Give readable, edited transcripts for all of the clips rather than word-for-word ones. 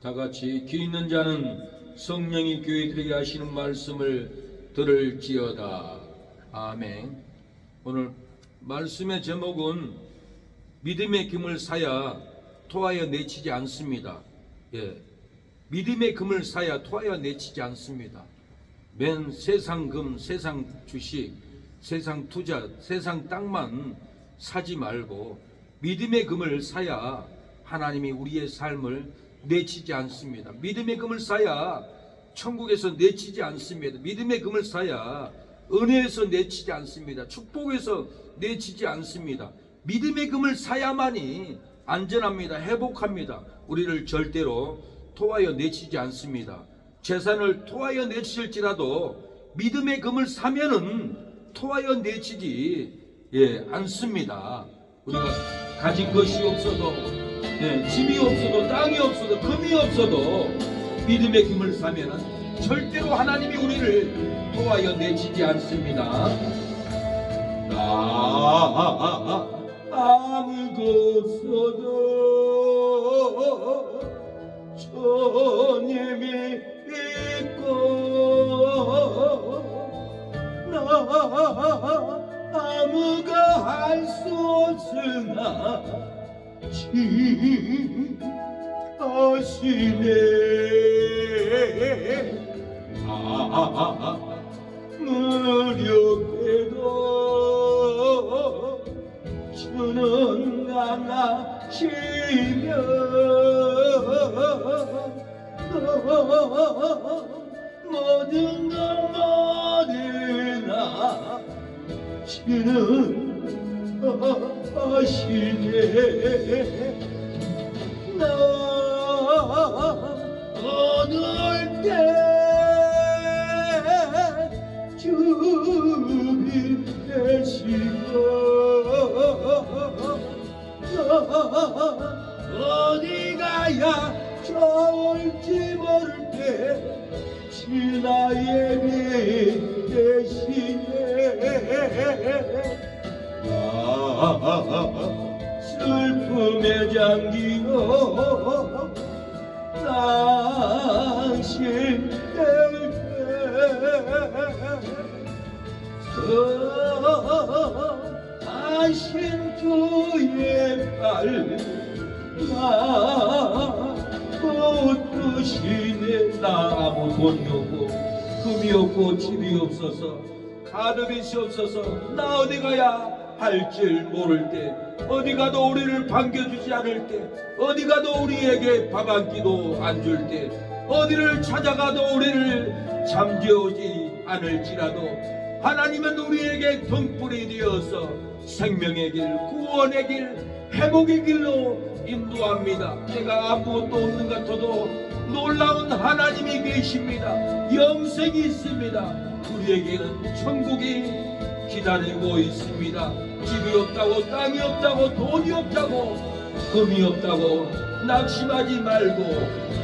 다 같이 귀 있는 자는 성령이 교회들에게 하시는 말씀을 들을지어다. 아멘. 오늘 말씀의 제목은 믿음의 금을 사야 토하여 내치지 않습니다. 믿음의 금을 사야 토하여 내치지 않습니다. 맨 세상 금, 세상 주식, 세상 투자, 세상 땅만 사지 말고 믿음의 금을 사야 하나님이 우리의 삶을 내치지 않습니다. 믿음의 금을 사야 천국에서 내치지 않습니다. 믿음의 금을 사야 은혜에서 내치지 않습니다. 축복에서 내치지 않습니다. 믿음의 금을 사야만이 안전합니다. 회복합니다. 우리를 절대로 토하여 내치지 않습니다. 재산을 토하여 내칠지라도 믿음의 금을 사면은 토하여 내치지 않습니다. 우리가 가진 것이 없어도 집이 없어도 땅이 없어도 금이 없어도 믿음의 금을 사면은 절대로 하나님이 우리를 토하여 내치지 않습니다. 아무것도 주님이 있고 나 아무가 할 수 없으나 하시네. 무력해도 주는 강하시며 모든 것 모든 주는 하시네. 나 얻을 때 주님 되시고 어디 가야 좋을지 모를 때 나의 비 되시네. 슬픔에 잠기고 당신 당신 주의 발 붙드시네. 나 아무 돈이 없고 금이 없고 집이 없어서 카드빚이 없어서 나 어디 가야 할 줄 모를 때 어디 가도 우리를 반겨주지 않을 때 어디 가도 우리에게 밥 한 끼도 안 줄 때 어디를 찾아가도 우리를 잠재우지 않을지라도 하나님은 우리에게 등불이 되어서 생명의 길, 구원의 길, 회복의 길로 인도합니다. 내가 아무것도 없는 것 같아도 놀라운 하나님이 계십니다. 영생이 있습니다. 우리에게는 천국이 기다리고 있습니다. 집이 없다고 땅이 없다고 돈이 없다고 금이 없다고 낙심하지 말고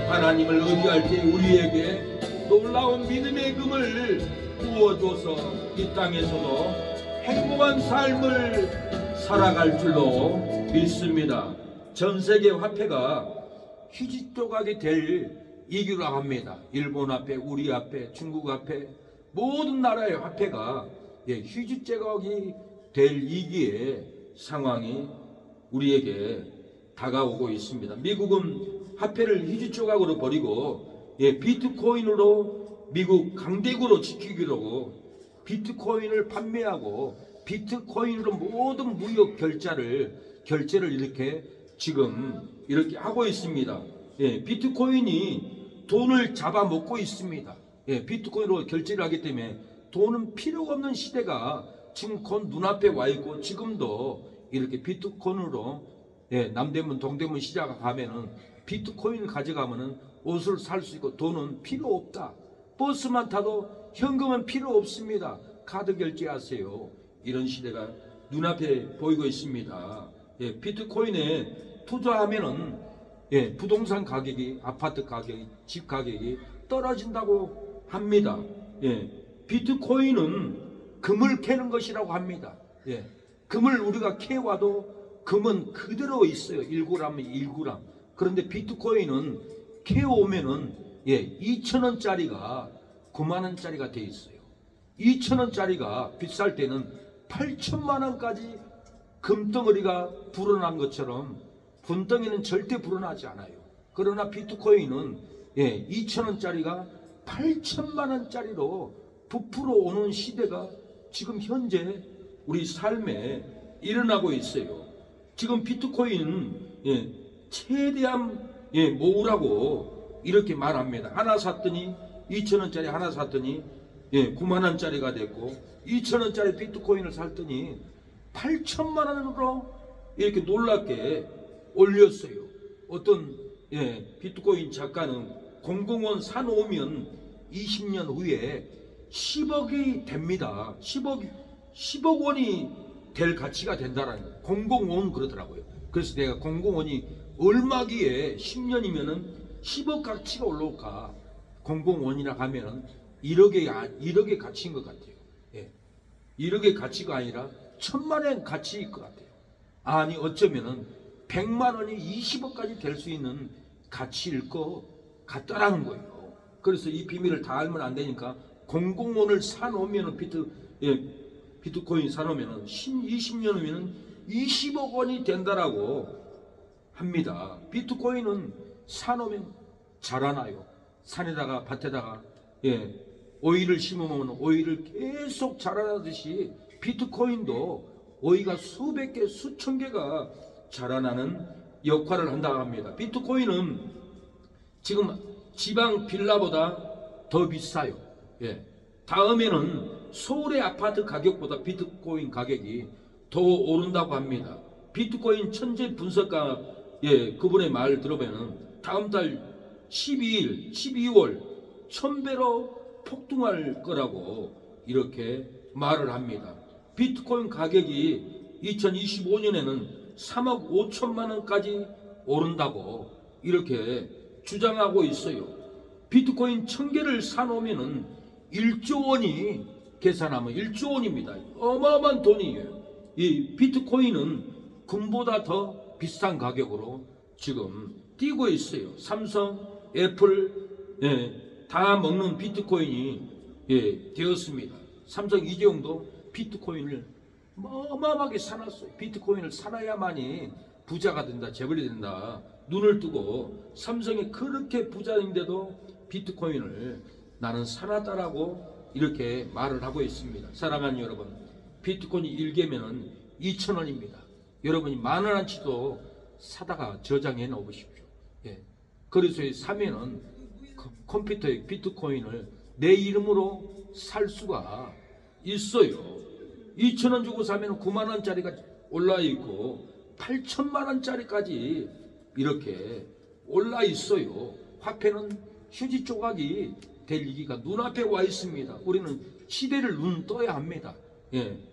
하나님을 의지할 때 우리에게 놀라운 믿음의 금을 부어줘서 이 땅에서도 행복한 삶을 살아갈 줄로 믿습니다. 전세계 화폐가 휴지 조각이 될 이유라 합니다. 일본 화폐, 우리 화폐, 중국 화폐 모든 나라의 화폐가 휴지 조각이 될 위기의 상황이 우리에게 다가오고 있습니다. 미국은 화폐를 휴지 조각으로 버리고 비트코인으로 미국 강대국으로 지키기로 비트코인을 판매하고 비트코인으로 모든 무역 결제를 이렇게 지금 이렇게 하고 있습니다. 비트코인이 돈을 잡아먹고 있습니다. 비트코인으로 결제를 하기 때문에 돈은 필요가 없는 시대가 지금 곧 눈앞에 와 있고 지금도 이렇게 비트코인으로 남대문 동대문 시장 가면은 비트코인을 가져가면은 옷을 살 수 있고 돈은 필요 없다. 버스만 타도 현금은 필요 없습니다. 카드 결제하세요. 이런 시대가 눈앞에 보이고 있습니다. 비트코인에 투자하면은 부동산 가격이 아파트 가격이 집 가격이 떨어진다고 합니다. 비트코인은 금을 캐는 것이라고 합니다. 금을 우리가 캐와도 금은 그대로 있어요. 1g이면 1g. 그런데 비트코인은 캐오면은 2,000원짜리가 9만 원짜리가 돼 있어요. 2,000원짜리가 비쌀 때는 8천만 원까지 금덩어리가 불어난 것처럼 분덩이는 절대 불어나지 않아요. 그러나 비트코인은 2,000원짜리가 8천만 원짜리로 부풀어 오는 시대가 지금 현재 우리 삶에 일어나고 있어요. 지금 비트코인 최대한 모으라고 이렇게 말합니다. 하나 샀더니 2,000원짜리 하나 샀더니 9만 원짜리가 됐고 2,000원짜리 비트코인을 샀더니 8천만 원으로 이렇게 놀랍게 올렸어요. 어떤 비트코인 작가는 공공원 사놓으면 20년 후에 10억이 됩니다. 10억 원이 될 가치가 된다라는 거예요. 공공원 그러더라고요. 그래서 내가 공공원이 얼마기에 10년이면은 10억 가치가 올라올까? 공공원이라 하면은 1억의 가치인 것 같아요. 1억의 가치가 아니라 1,000만 원 가치일 것 같아요. 아니 어쩌면은 100만 원이 20억까지 될 수 있는 가치일 것 같다라는 거예요. 그래서 이 비밀을 다 알면 안 되니까 공공원을 사놓으면은 비트코인 사놓으면은 20년 후에는 20억 원이 된다라고 합니다. 비트코인은 사놓으면 자라나요. 산에다가 밭에다가 오이를 심으면 오이를 계속 자라나듯이 비트코인도 오이가 수백 개, 수천 개가 자라나는 역할을 한다고 합니다. 비트코인은 지금 지방 빌라보다 더 비싸요. 다음에는 서울의 아파트 가격보다 비트코인 가격이 더 오른다고 합니다. 비트코인 천재 분석가 그분의 말 들어보면 다음 달 12월 1000배로 폭등할 거라고 이렇게 말을 합니다. 비트코인 가격이 2025년에는 3억 5천만 원까지 오른다고 이렇게 주장하고 있어요. 비트코인 1000개를 사놓으면 1조 원이 계산하면 1조 원입니다. 어마어마한 돈이에요. 이 비트코인은 금보다 더 비싼 가격으로 지금 뛰고 있어요. 삼성, 애플 다 먹는 비트코인이 되었습니다. 삼성 이재용도 비트코인을 어마어마하게 사놨어요. 비트코인을 사놔야만이 부자가 된다, 재벌이 된다. 눈을 뜨고 삼성이 그렇게 부자인데도 비트코인을 나는 사놨다라고 이렇게 말을 하고 있습니다. 사랑하는 여러분, 비트코인이 1개면은 2,000원입니다. 여러분이 10,000원어치도 사다가 저장해 놓으십시오. 거래소에 사면은 컴퓨터에 비트코인을 내 이름으로 살 수가 있어요. 2,000원 주고 사면 9만 원짜리가 올라 있고 8천만 원짜리까지 이렇게 올라 있어요. 화폐는 휴지 조각이 될 위기가 눈앞에 와 있습니다. 우리는 시대를 눈 떠야 합니다.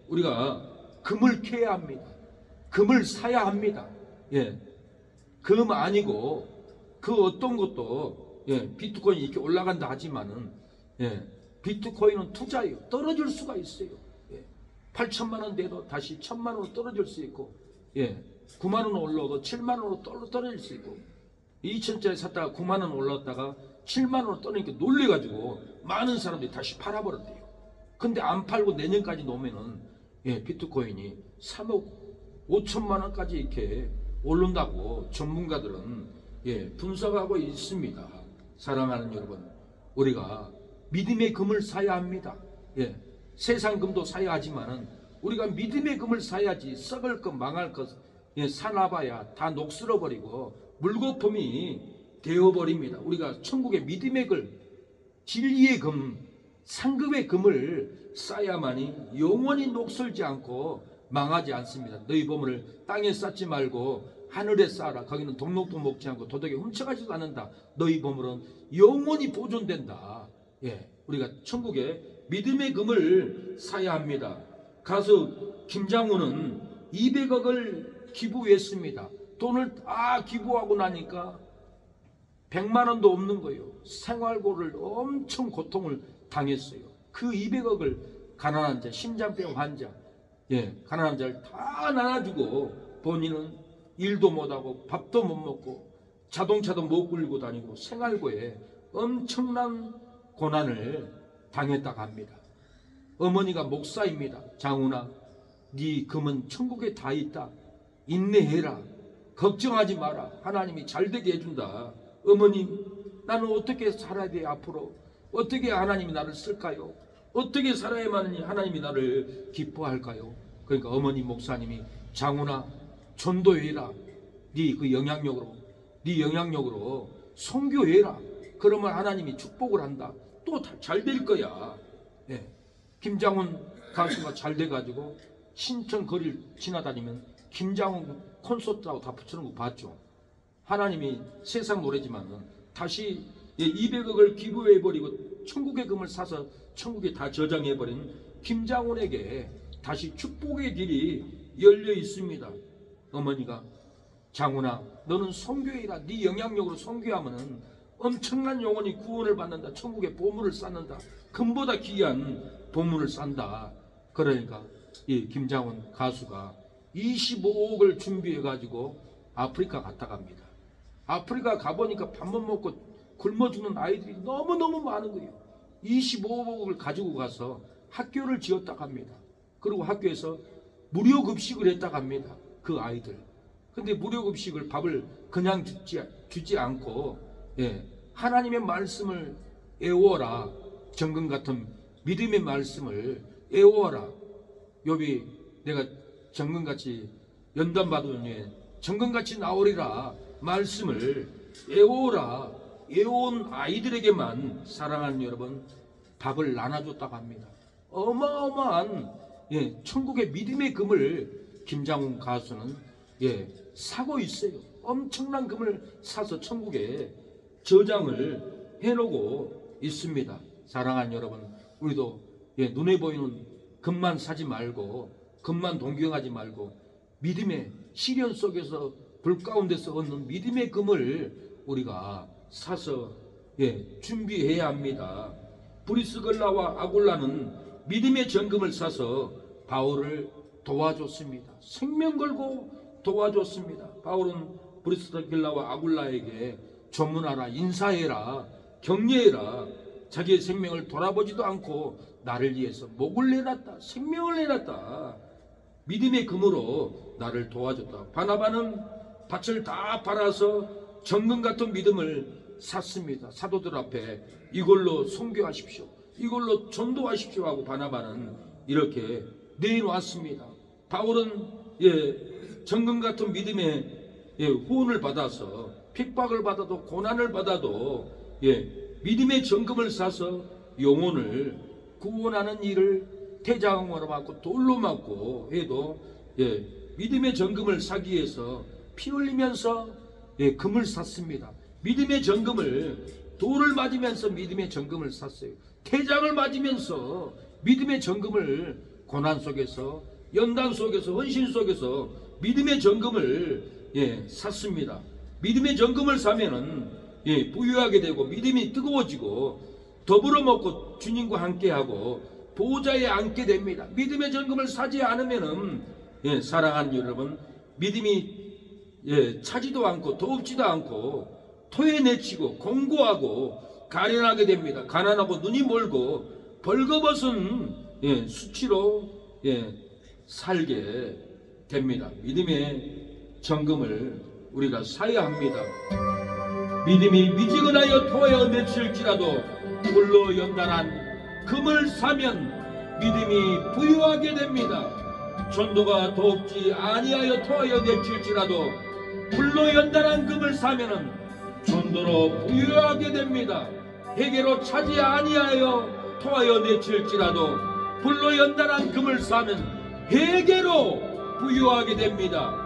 우리가 금을 캐야 합니다. 금을 사야 합니다. 금 아니고 그 어떤 것도 비트코인이 이렇게 올라간다 하지만은 비트코인은 투자예요. 떨어질 수가 있어요. 8천만 원 돼도 다시 1,000만 원으로 떨어질 수 있고 9만 원 올라도 7만 원으로 떨어질 수 있고 2천짜리 샀다가 9만 원 올랐다가 7만 원으로 떨어지니까 놀래가지고 많은 사람들이 다시 팔아버렸대요. 근데 안 팔고 내년까지 놓으면은 비트코인이 3억 5천만 원까지 이렇게 오른다고 전문가들은 분석하고 있습니다. 사랑하는 여러분, 우리가 믿음의 금을 사야 합니다. 세상 금도 사야 하지만은 우리가 믿음의 금을 사야지. 썩을 것 망할 것 사놔봐야 다 녹슬어버리고 물거품이 되어버립니다. 우리가 천국의 믿음의 금, 진리의 금, 상급의 금을 쌓아야만이 영원히 녹슬지 않고 망하지 않습니다. 너희 보물을 땅에 쌓지 말고 하늘에 쌓아라. 거기는 동록도 먹지 않고 도둑이 훔쳐가지도 않는다. 너희 보물은 영원히 보존된다. 우리가 천국에 믿음의 금을 사야 합니다. 가수 김장훈은 200억을 기부했습니다. 돈을 다 기부하고 나니까 100만 원도 없는 거예요. 생활고를 엄청 고통을 당했어요. 그 200억을 가난한 자, 심장병 환자, 가난한 자를 다 나눠주고 본인은 일도 못하고 밥도 못 먹고 자동차도 못 끌고 다니고 생활고에 엄청난 고난을 당했다고 합니다. 어머니가 목사입니다. 장훈아, 네 금은 천국에 다 있다. 인내해라. 걱정하지 마라. 하나님이 잘되게 해준다. 어머님, 나는 어떻게 살아야 돼? 앞으로 어떻게 하나님이 나를 쓸까요? 어떻게 살아야만 하나님이 나를 기뻐할까요? 그러니까 어머니 목사님이 장훈아, 전도해라. 네 영향력으로 선교해라. 그러면 하나님이 축복을 한다. 또 잘 될 거야. 예. 김장훈 가수가 잘 돼가지고 신천 거리를 지나다니면 김장훈 콘서트하고 다 붙여놓은 거 봤죠. 하나님이 세상 노래지만 다시 200억을 기부해버리고 천국의 금을 사서 천국에 다 저장해버린 김장훈에게 다시 축복의 길이 열려 있습니다. 어머니가 장훈아, 너는 선교해라. 네 영향력으로 선교하면 엄청난 영혼이 구원을 받는다. 천국의 보물을 쌓는다. 금보다 귀한 보물을 쌓는다. 그러니까 이 김장훈 가수가 25억을 준비해가지고 아프리카 갔다 갑니다. 아프리카 가보니까 밥 못 먹고 굶어 죽는 아이들이 너무너무 많은 거예요. 25억을 가지고 가서 학교를 지었다고 합니다. 그리고 학교에서 무료 급식을 했다고 합니다. 그 아이들. 근데 무료 급식을 밥을 그냥 주지 않고 하나님의 말씀을 애워라. 정금 같은 믿음의 말씀을 애워라. 욥이 내가 정금같이 연단 받은 후에 정금같이 나오리라 말씀을 애워라. 애워온 아이들에게만 사랑하는 여러분 밥을 나눠줬다고 합니다. 어마어마한 천국의 믿음의 금을 김장훈 가수는 사고 있어요. 엄청난 금을 사서 천국에 저장을 해놓고 있습니다. 사랑하는 여러분, 우리도 눈에 보이는 금만 사지 말고 금만 동경하지 말고 믿음의 시련 속에서 불 가운데서 얻는 믿음의 금을 우리가 사서 준비해야 합니다. 브리스글라와 아굴라는 믿음의 정금을 사서 바울을 도와줬습니다. 생명 걸고 도와줬습니다. 바울은 브리스글라와 아굴라에게 조문하라, 인사해라, 격려해라. 자기의 생명을 돌아보지도 않고 나를 위해서 목을 내놨다, 생명을 내놨다. 믿음의 금으로 나를 도와줬다. 바나바는 밭을 다 팔아서 정금 같은 믿음을 샀습니다. 사도들 앞에 이걸로 선교하십시오, 이걸로 전도하십시오 하고 바나바는 이렇게 내놓았습니다. 바울은 정금 같은 믿음의 후원을 받아서 핍박을 받아도 고난을 받아도 믿음의 정금을 사서 영혼을 구원하는 일을 태장으로 맞고 돌로 맞고 해도 믿음의 정금을 사기 위해서 피 흘리면서 금을 샀습니다. 믿음의 정금을 돌을 맞으면서 믿음의 정금을 샀어요. 태장을 맞으면서 믿음의 정금을 고난 속에서 연단 속에서 헌신 속에서 믿음의 정금을 샀습니다. 믿음의 정금을 사면은 부유하게 되고 믿음이 뜨거워지고 더불어 먹고 주님과 함께하고 보좌에 앉게 됩니다. 믿음의 정금을 사지 않으면은 사랑하는 여러분, 믿음이 차지도 않고 덥지도 않고 토해내치고 공고하고 가련하게 됩니다. 가난하고 눈이 멀고 벌거벗은 수치로 살게 됩니다. 믿음의 정금을 우리가 사야 합니다. 믿음이 미지근하여 토하여 내칠지라도 불로 연단한 금을 사면 믿음이 부유하게 됩니다. 전도가 돕지 아니하여 토하여 내칠지라도 불로 연단한 금을 사면은 전도로 부유하게 됩니다. 회개로 차지 아니하여 토하여 내칠지라도 불로 연단한 금을 사면 회개로 부유하게 됩니다.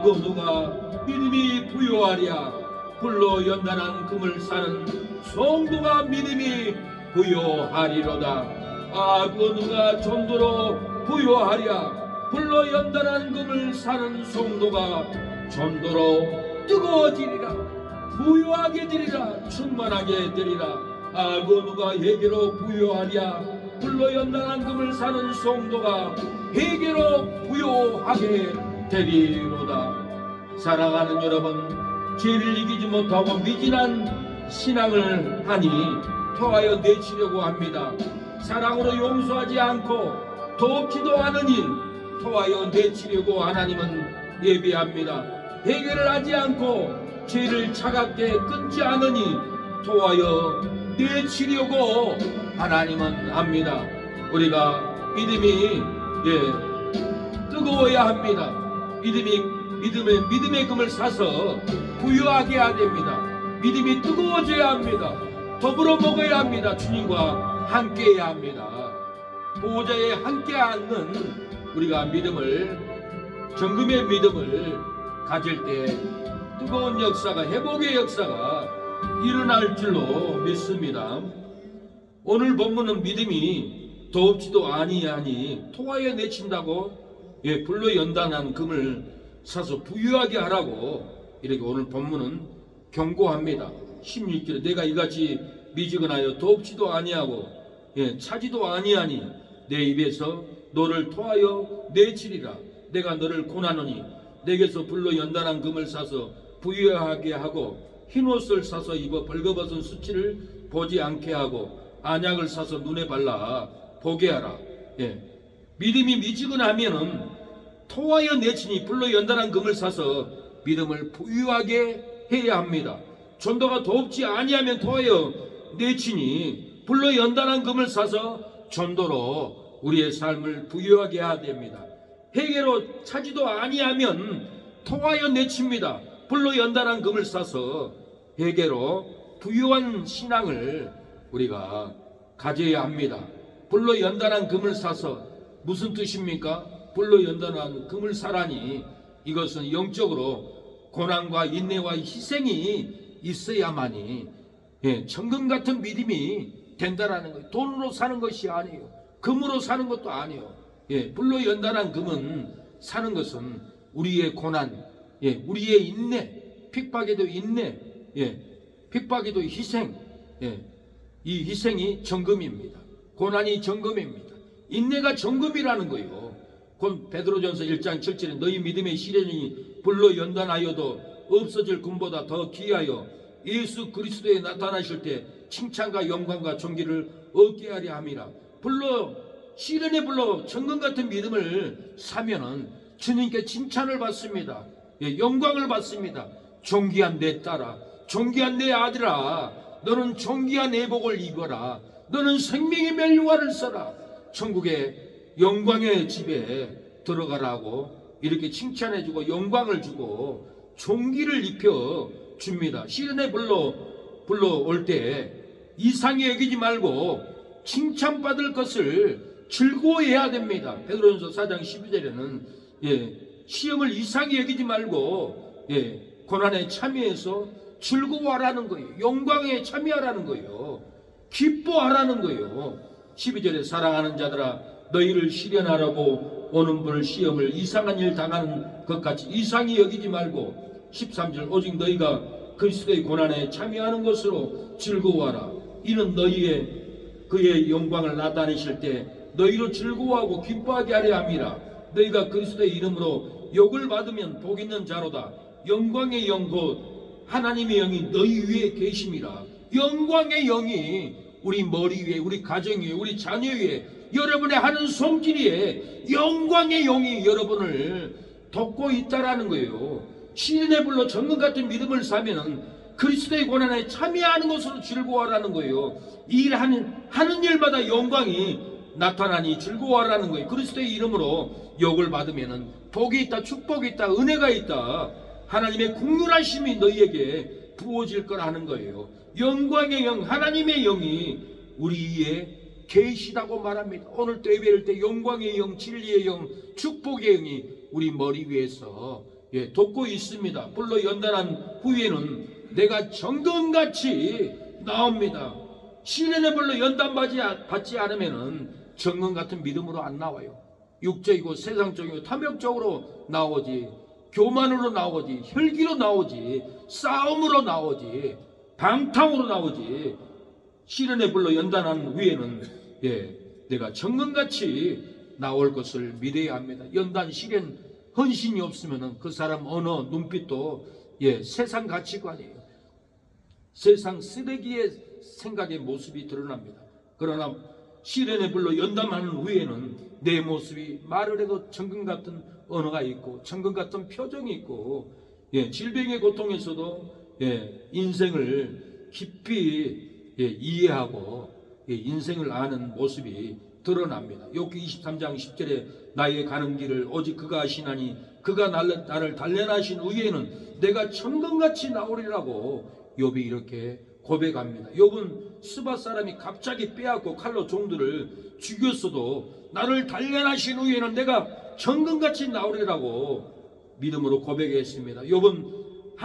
그 누가 믿음이 부유하랴. 불로 연단한 금을 사는 성도가 믿음이 부유하리로다. 그 누가 전도로 부유하랴. 불로 연단한 금을 사는 성도가 전도로 뜨거워지리라. 부유하게 되리라. 충만하게 되리라. 그 누가 회개로 부유하랴. 불로 연단한 금을 사는 성도가 회개로 부유하게 되리로다. 사랑하는 여러분, 죄를 이기지 못하고 미진한 신앙을 하니 토하여 내치려고 합니다. 사랑으로 용서하지 않고 돕지도 않으니 토하여 내치려고 하나님은 예비합니다. 해결을 하지 않고 죄를 차갑게 끊지 않으니 토하여 내치려고 하나님은 합니다. 우리가 믿음이 뜨거워야 합니다. 믿음의 금을 사서 부유하게 해야 됩니다. 믿음이 뜨거워져야 합니다. 더불어 먹어야 합니다. 주님과 함께 해야 합니다. 보호자에 함께 앉는 우리가 믿음을, 정금의 믿음을 가질 때 뜨거운 역사가, 회복의 역사가 일어날 줄로 믿습니다. 오늘 본문은 믿음이 더없지도 아니하니 토하여 내친다고 불로 연단한 금을 사서 부유하게 하라고 이렇게 오늘 본문은 경고합니다. 16절에 내가 이같이 미지근하여 더없지도 아니하고 차지도 아니하니 내 입에서 너를 토하여 내치리라. 내가 너를 고나노니 내게서 불로 연단한 금을 사서 부유하게 하고 흰옷을 사서 입어 벌거벗은 수치를 보지 않게 하고 안약을 사서 눈에 발라 보게 하라. 믿음이 미지근하면은 토하여 내치니 불로 연단한 금을 사서 믿음을 부유하게 해야 합니다. 전도가 더없지 아니하면 토하여 내치니 불로 연단한 금을 사서 전도로 우리의 삶을 부유하게 해야 됩니다. 회개로 차지도 아니하면 토하여 내칩니다. 불로 연단한 금을 사서 회개로 부유한 신앙을 우리가 가져야 합니다. 불로 연단한 금을 사서 무슨 뜻입니까? 불로 연단한 금을 사라니 이것은 영적으로 고난과 인내와 희생이 있어야만이 천금 같은 믿음이 된다라는 거예요. 돈으로 사는 것이 아니에요. 금으로 사는 것도 아니에요. 불로 연단한 금은 사는 것은 우리의 고난, 우리의 인내, 핍박에도 인내, 핍박에도 희생, 이 희생이 정금입니다. 고난이 정금입니다. 인내가 정금이라는 거예요. 곧 베드로전서 1장 7절에 너희 믿음의 시련이 불로 연단하여도 없어질 금보다 더 귀하여 예수 그리스도에 나타나실 때 칭찬과 영광과 존귀를 얻게 하려 함이라. 시련의 불로 정금 같은 믿음을 사면은 주님께 칭찬을 받습니다. 영광을 받습니다. 존귀한 내 딸아, 존귀한 내 아들아, 너는 존귀한 애복을 입어라. 너는 생명의 멸류관을 써라. 천국의 영광의 집에 들어가라고 이렇게 칭찬해주고 영광을 주고 존귀를 입혀 줍니다. 시련의 불로 올 때 이상히 여기지 말고 칭찬받을 것을 즐거워해야 됩니다. 베드로전서 4장 12절에는 시험을 이상히 여기지 말고 고난에 참여해서 즐거워하라는 거예요. 영광에 참여하라는 거예요. 기뻐하라는 거예요. 12절에 사랑하는 자들아 너희를 시련하라고 오는 불 시험을 이상한 일 당하는 것 같이 이상히 여기지 말고 13절 오직 너희가 그리스도의 고난에 참여하는 것으로 즐거워하라. 이는 그의 영광을 나타내실 때 너희로 즐거워하고 기뻐하게 하려 함이라. 너희가 그리스도의 이름으로 욕을 받으면 복 있는 자로다. 영광의 영 곧 하나님의 영이 너희 위에 계심이라. 영광의 영이 우리 머리 위에, 우리 가정 위에, 우리 자녀 위에, 여러분의 하는 손길에 영광의 영이 여러분을 돕고 있다라는 거예요. 시련의 불로 정금 같은 믿음을 사면은 그리스도의 고난에 참여하는 것으로 즐거워하라는 거예요. 하는 일마다 영광이 나타나니 즐거워하라는 거예요. 그리스도의 이름으로 욕을 받으면은 복이 있다, 축복이 있다, 은혜가 있다. 하나님의 국률하심이 너희에게 부어질 거라는 거예요. 영광의 영, 하나님의 영이 우리 위에 계시다고 말합니다. 오늘 또 예배할 때 영광의 영, 진리의 영, 축복의 영이 우리 머리 위에서 돕고 있습니다. 불로 연단한 후에는 내가 정금같이 나옵니다. 시련의 불로 연단받지 않으면은 정금 같은 믿음으로 안 나와요. 육적이고 세상적이고 탐욕적으로 나오지, 교만으로 나오지, 혈기로 나오지, 싸움으로 나오지, 방탕으로 나오지. 시련의 불로 연단한 후에는 내가 정금같이 나올 것을 믿어야 합니다. 연단 시련 헌신이 없으면 그 사람 언어, 눈빛도 세상 가치관이에요. 세상 쓰레기의 생각의 모습이 드러납니다. 그러나 시련의 불로 연담하는 후에는 내 모습이 말을 해도 천금 같은 언어가 있고 천금 같은 표정이 있고 질병의 고통에서도 인생을 깊이 이해하고 인생을 아는 모습이 드러납니다. 욥기 23장 10절에 나의 가는 길을 오직 그가 아시나니 그가 나를 단련하신 후에는 내가 천금같이 나오리라고 욥이 이렇게 고백합니다. 욥은 스바 사람이 갑자기 빼앗고 칼로 종들을 죽였어도 나를 단련하신 후에는 내가 천금같이 나오리라고 믿음으로 고백했습니다. 욥은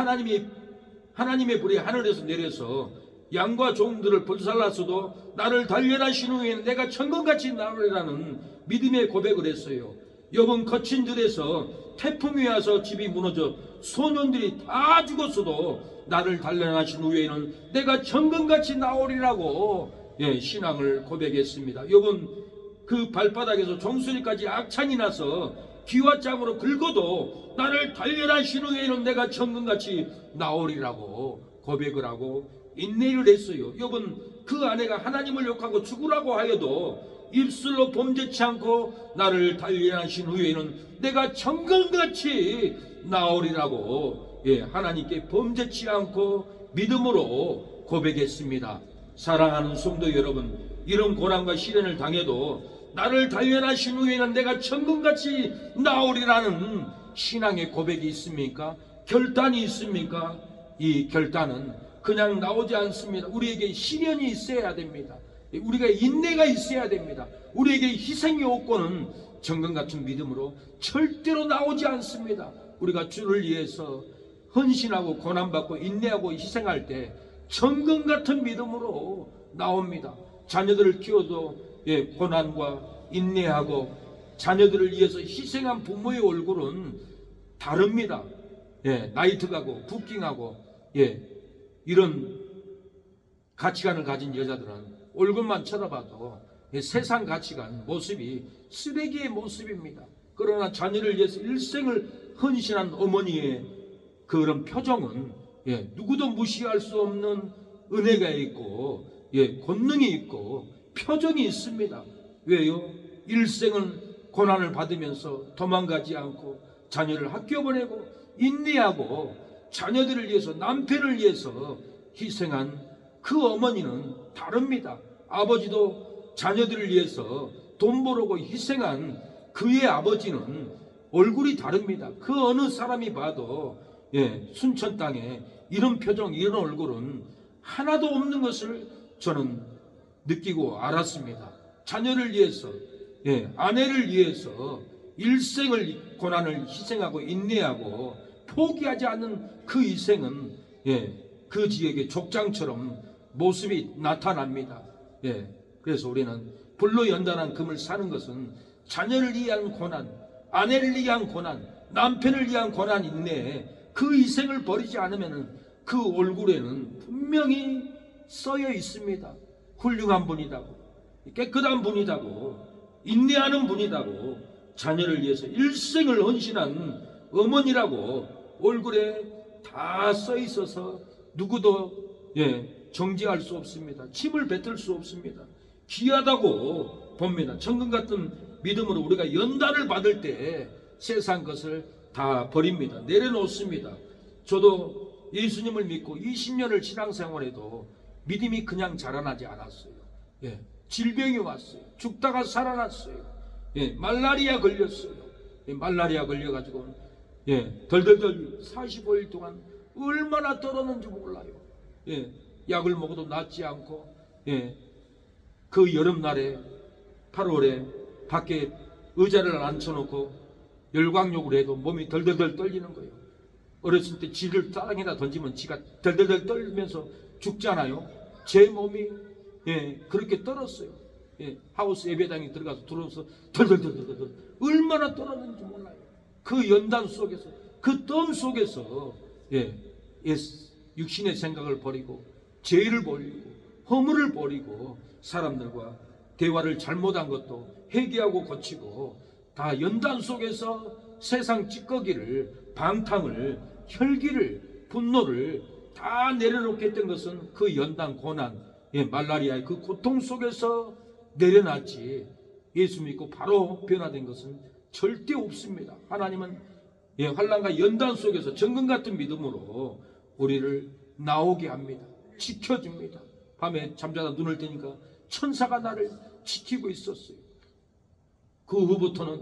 하나님의 불이 하늘에서 내려서 양과 종들을 불살랐어도 나를 단련하신 후에는 내가 천금같이 나오리라는 믿음의 고백을 했어요. 욥은 거친 들에서 태풍이 와서 집이 무너져 소년들이 다 죽었어도 나를 단련하신 후에는 내가 천금같이 나오리라고 신앙을 고백했습니다. 욥은 그 발바닥에서 종소리까지 악창이 나서 기와 짱으로 긁어도 나를 단련하신 후에는 내가 천금같이 나오리라고 고백을 하고 인내를 했어요. 욥은 그 아내가 하나님을 욕하고 죽으라고 하여도 입술로 범죄치 않고 나를 단련하신 후에는 내가 천금같이 나오리라고 하나님께 범죄치 않고 믿음으로 고백했습니다. 사랑하는 성도 여러분, 이런 고난과 시련을 당해도 나를 단련하신 후에는 내가 천금같이 나오리라는 신앙의 고백이 있습니까? 결단이 있습니까? 이 결단은 그냥 나오지 않습니다. 우리에게 시련이 있어야 됩니다. 우리가 인내가 있어야 됩니다. 우리에게 희생이 없고는 정금같은 믿음으로 절대로 나오지 않습니다. 우리가 주를 위해서 헌신하고 고난받고 인내하고 희생할 때 정금같은 믿음으로 나옵니다. 자녀들을 키워도 고난과 인내하고 자녀들을 위해서 희생한 부모의 얼굴은 다릅니다. 나이트 가고 부킹하고 이런 가치관을 가진 여자들은 얼굴만 쳐다봐도 세상 가치관 모습이 쓰레기의 모습입니다. 그러나 자녀를 위해서 일생을 헌신한 어머니의 그런 표정은 누구도 무시할 수 없는 은혜가 있고 권능이 있고 표정이 있습니다. 왜요? 일생은 고난을 받으면서 도망가지 않고 자녀를 학교 보내고 인내하고 자녀들을 위해서 남편을 위해서 희생한 그 어머니는 다릅니다. 아버지도 자녀들을 위해서 돈 벌고 희생한 그의 아버지는 얼굴이 다릅니다. 그 어느 사람이 봐도 순천 땅에 이런 표정 이런 얼굴은 하나도 없는 것을 저는 느끼고 알았습니다. 자녀를 위해서 아내를 위해서 일생을 고난을 희생하고 인내하고 포기하지 않는 그 희생은 그 지역의 족장처럼 모습이 나타납니다. 그래서 우리는 불로 연단한 금을 사는 것은 자녀를 위한 고난, 아내를 위한 고난, 남편을 위한 고난 인내에 그 희생을 버리지 않으면 그 얼굴에는 분명히 써여 있습니다. 훌륭한 분이다고, 깨끗한 분이다고, 인내하는 분이다고, 자녀를 위해서 일생을 헌신한 어머니라고 얼굴에 다 써 있어서 누구도 정죄할 수 없습니다. 침을 뱉을 수 없습니다. 귀하다고 봅니다. 천금 같은 믿음으로 우리가 연단을 받을 때 세상 것을 다 버립니다. 내려놓습니다. 저도 예수님을 믿고 20년을 신앙생활해도 믿음이 그냥 자라나지 않았어요. 질병이 왔어요. 죽다가 살아났어요. 말라리아 걸렸어요. 말라리아 걸려가지고 덜덜덜 45일 동안 얼마나 떨었는지 몰라요. 약을 먹어도 낫지 않고 그 여름날에 8월에 밖에 의자를 앉혀놓고 열광욕을 해도 몸이 덜덜덜 떨리는 거예요. 어렸을 때 쥐를 땅에다 던지면 쥐가 덜덜덜 떨면서 죽잖아요. 제 몸이 그렇게 떨었어요. 하우스 예배당에 들어가서 덜덜덜덜 얼마나 떨었는지 몰라요. 그 연단 속에서 그 땀 속에서 육신의 생각을 버리고 죄를 버리고 허물을 버리고 사람들과 대화를 잘못한 것도 회개하고 고치고 다 연단 속에서 세상 찌꺼기를, 방탕을, 혈기를, 분노를 다 내려놓겠다는 것은 그 연단 고난, 말라리아의 그 고통 속에서 내려놨지, 예수 믿고 바로 변화된 것은 절대 없습니다. 하나님은 환난과 연단 속에서 정금 같은 믿음으로 우리를 나오게 합니다. 지켜줍니다. 밤에 잠자다 눈을 뜨니까 천사가 나를 지키고 있었어요. 그 후부터는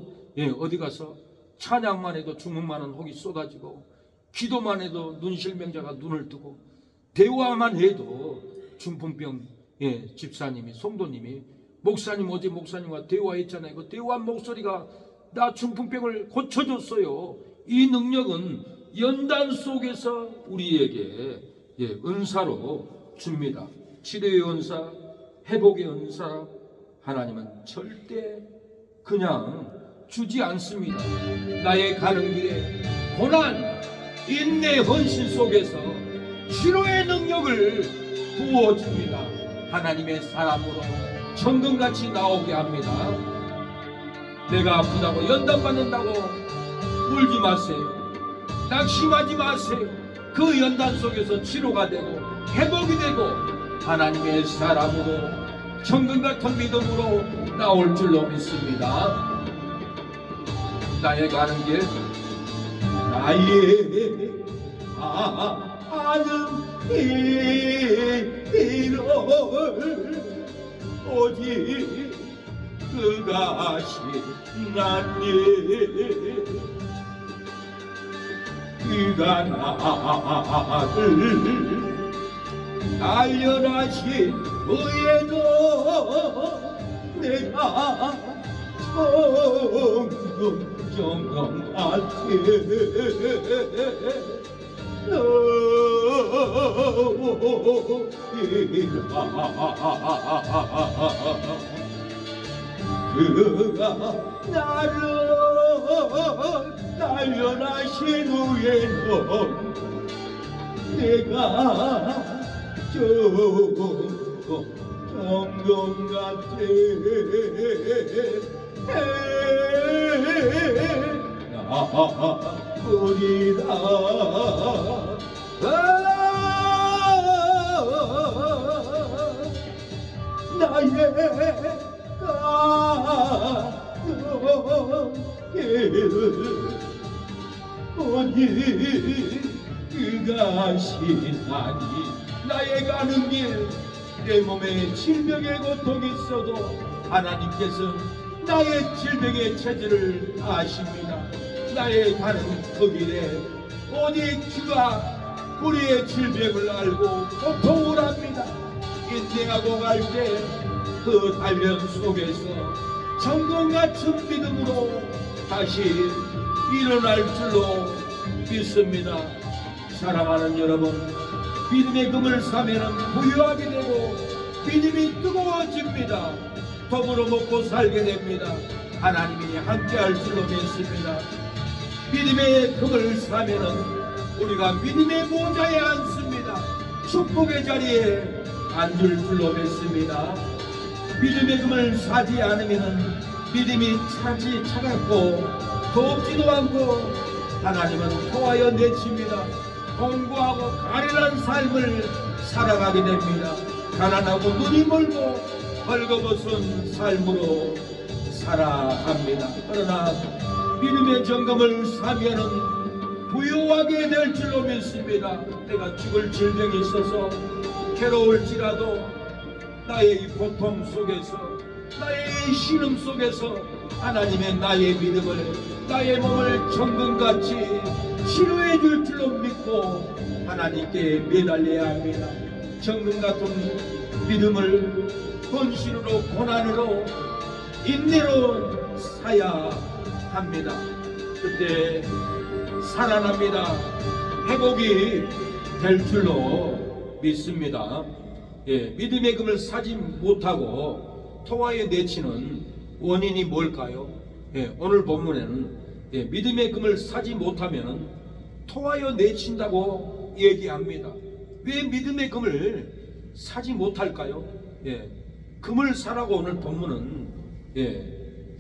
어디 가서 찬양만 해도 주문만은 혹이 쏟아지고, 기도만 해도 눈실명자가 눈을 뜨고, 대화만 해도 중풍병 집사님이, 성도님이, 목사님 어제 목사님과 대화했잖아요. 그 대화한 목소리가 나 중풍병을 고쳐줬어요. 이 능력은 연단 속에서 우리에게 은사로 줍니다. 치료의 은사, 회복의 은사, 하나님은 절대 그냥 주지 않습니다. 나의 가는 길에 고난, 인내, 헌신 속에서 치료의 능력을 부어줍니다. 하나님의 사람으로 정금같이 나오게 합니다. 내가 아프다고 연단받는다고 울지 마세요. 낙심하지 마세요. 그 연단 속에서 치료가 되고 회복이 되고 하나님의 사람으로 정금같은 믿음으로 나올 줄로 믿습니다. 나의 가는 길, 나의 아는 길을 오직 그가 신나니 그가 나를 알려라신 후에도 내가 정금같이 그가 나를 날려나신 후에는 내가 정금같이 나으리라. 나의 가는 길 오직 그가 신나니. 나의 가는 길, 내 몸에 질병의 고통이 있어도 하나님께서는 나의 질병의 체질을 아십니다. 나의 가는 그 길에 오직 주가 우리의 질병을 알고 고통을 합니다. 인생하고 갈 때 그 단련 속에서 정금같은 믿음으로 다시 일어날 줄로 믿습니다. 사랑하는 여러분, 믿음의 금을 사면은 부유하게 되고 믿음이 뜨거워집니다. 더불어 먹고 살게 됩니다. 하나님이 함께할 줄로 믿습니다. 믿음의 금을 사면은 우리가 믿음의 보좌에 앉습니다. 축복의 자리에 앉을 줄로 믿습니다. 믿음의 금을 사지 않으면 믿음이 차갑고 덥지도 않고 하나님은 토하여 내칩니다. 공고하고 가련한 삶을 살아가게 됩니다. 가난하고 눈이 멀고 벌거벗은 삶으로 살아갑니다. 그러나 믿음의 정금을 사면은 부유하게 될 줄로 믿습니다. 내가 죽을 질병이 있어서 괴로울지라도 나의 고통 속에서, 나의 신음 속에서 하나님의 나의 믿음을, 나의 몸을 정금같이 치료해 줄 줄로 믿고 하나님께 매달려야 합니다. 정금같은 믿음을 헌신으로, 고난으로, 인내로 사야 합니다. 그때 살아납니다. 회복이 될 줄로 믿습니다. 믿음의 금을 사지 못하고 토하에 내치는 원인이 뭘까요? 오늘 본문에는 믿음의 금을 사지 못하면 토하여 내친다고 얘기합니다. 왜 믿음의 금을 사지 못할까요? 금을 사라고 오늘 본문은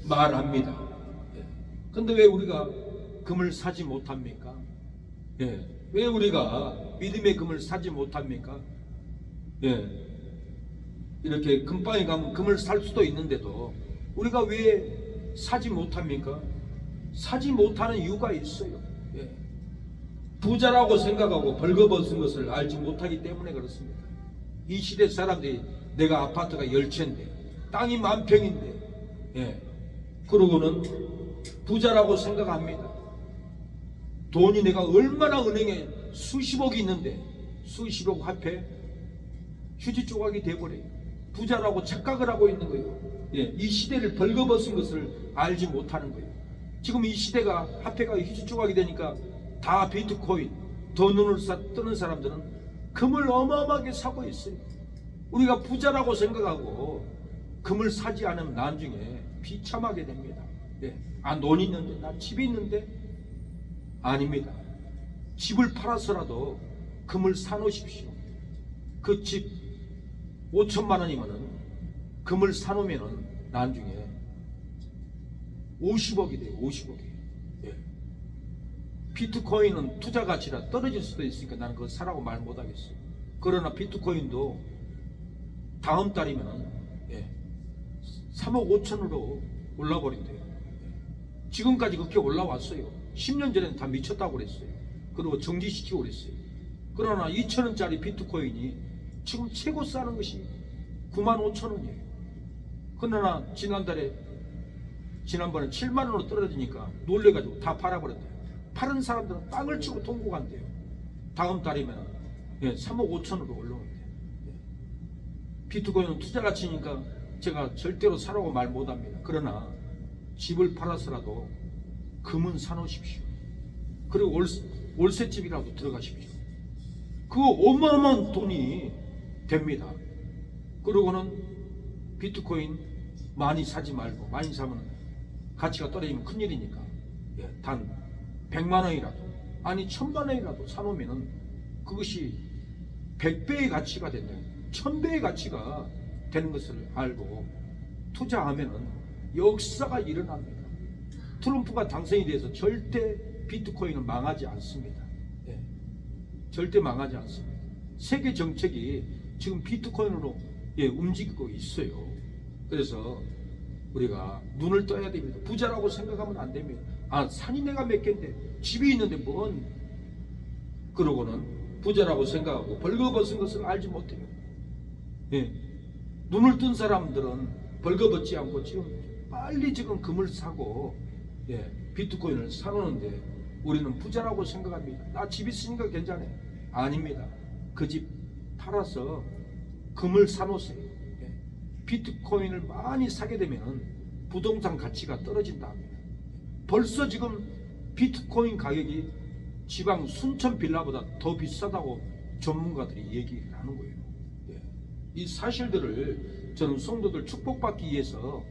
말합니다. 근데 왜 우리가 금을 사지 못합니까? 예. 왜 우리가 믿음의 금을 사지 못합니까? 예, 이렇게 금방에 가면 금을 살 수도 있는데도 우리가 왜 사지 못합니까? 사지 못하는 이유가 있어요. 예. 부자라고 생각하고 벌거벗은 것을 알지 못하기 때문에 그렇습니다. 이 시대 사람들이 내가 아파트가 10채인데 땅이 10,000평인데 예. 그러고는 부자라고 생각합니다. 돈이 내가 얼마나 은행에 수십억이 있는데 수십억 화폐 휴지 조각이 돼버려요. 부자라고 착각을 하고 있는 거예요. 예, 이 시대를 벌거벗은 것을 알지 못하는 거예요. 지금 이 시대가 화폐가 휴지 조각이 되니까 다 비트코인, 더 눈을 뜨는 사람들은 금을 어마어마하게 사고 있어요. 우리가 부자라고 생각하고 금을 사지 않으면 나중에 비참하게 됩니다. 예. 아, 돈 있는데, 나 집이 있는데? 아닙니다. 집을 팔아서라도 금을 사놓으십시오. 그 집 5천만 원이면은 금을 사놓으면은 나중에 50억이 돼요. 50억이. 예. 비트코인은 투자 가치라 떨어질 수도 있으니까 나는 그거 사라고 말 못하겠어요. 그러나 비트코인도 다음 달이면은 예, 3억 5천으로 올라버린대요. 예. 지금까지 그렇게 올라왔어요. 10년 전에는 다 미쳤다고 그랬어요. 그리고 정지시키고 그랬어요. 그러나 2,000원짜리 비트코인이 지금 최고 싸는 것이 95,000원이에요. 그러나 지난번에 7만원으로 떨어지니까 놀래가지고 다 팔아버렸대요. 파는 사람들은 땅을 치고 통곡한대요. 다음 달이면 3억 5천으로 올라온대요. 비트코인은 투자 가치니까 제가 절대로 사라고 말 못합니다. 그러나 집을 팔아서라도 금은 사놓으십시오. 그리고 월세집이라도 들어가십시오. 그거 어마어마한 돈이 됩니다. 그러고는 비트코인 많이 사지 말고, 많이 사면 가치가 떨어지면 큰일이니까 단 100만 원이라도, 아니 1000만 원이라도 사놓으면 그것이 100배의 가치가 된다, 1000배의 가치가 되는 것을 알고 투자하면 역사가 일어납니다. 트럼프가 당선이 돼서 절대 비트코인은 망하지 않습니다. 예. 절대 망하지 않습니다. 세계 정책이 지금 비트코인으로 움직이고 있어요. 그래서 우리가 눈을 떠야 됩니다. 부자라고 생각하면 안 됩니다. 아, 산이 내가 몇 개인데 집이 있는데 뭔, 그러고는 부자라고 생각하고 벌거벗은 것을 알지 못해요. 예. 눈을 뜬 사람들은 벌거벗지 않고 지금 빨리 지금 금을 사고 비트코인을 사놓는데 우리는 부자라고 생각합니다. 나 집 있으니까 괜찮아요. 아닙니다. 그 집 팔아서 금을 사놓으세요. 비트코인을 많이 사게 되면 부동산 가치가 떨어진다 합니다. 벌써 지금 비트코인 가격이 지방 순천 빌라보다 더 비싸다고 전문가들이 얘기를 하는 거예요. 이 사실들을 저는 성도들 축복받기 위해서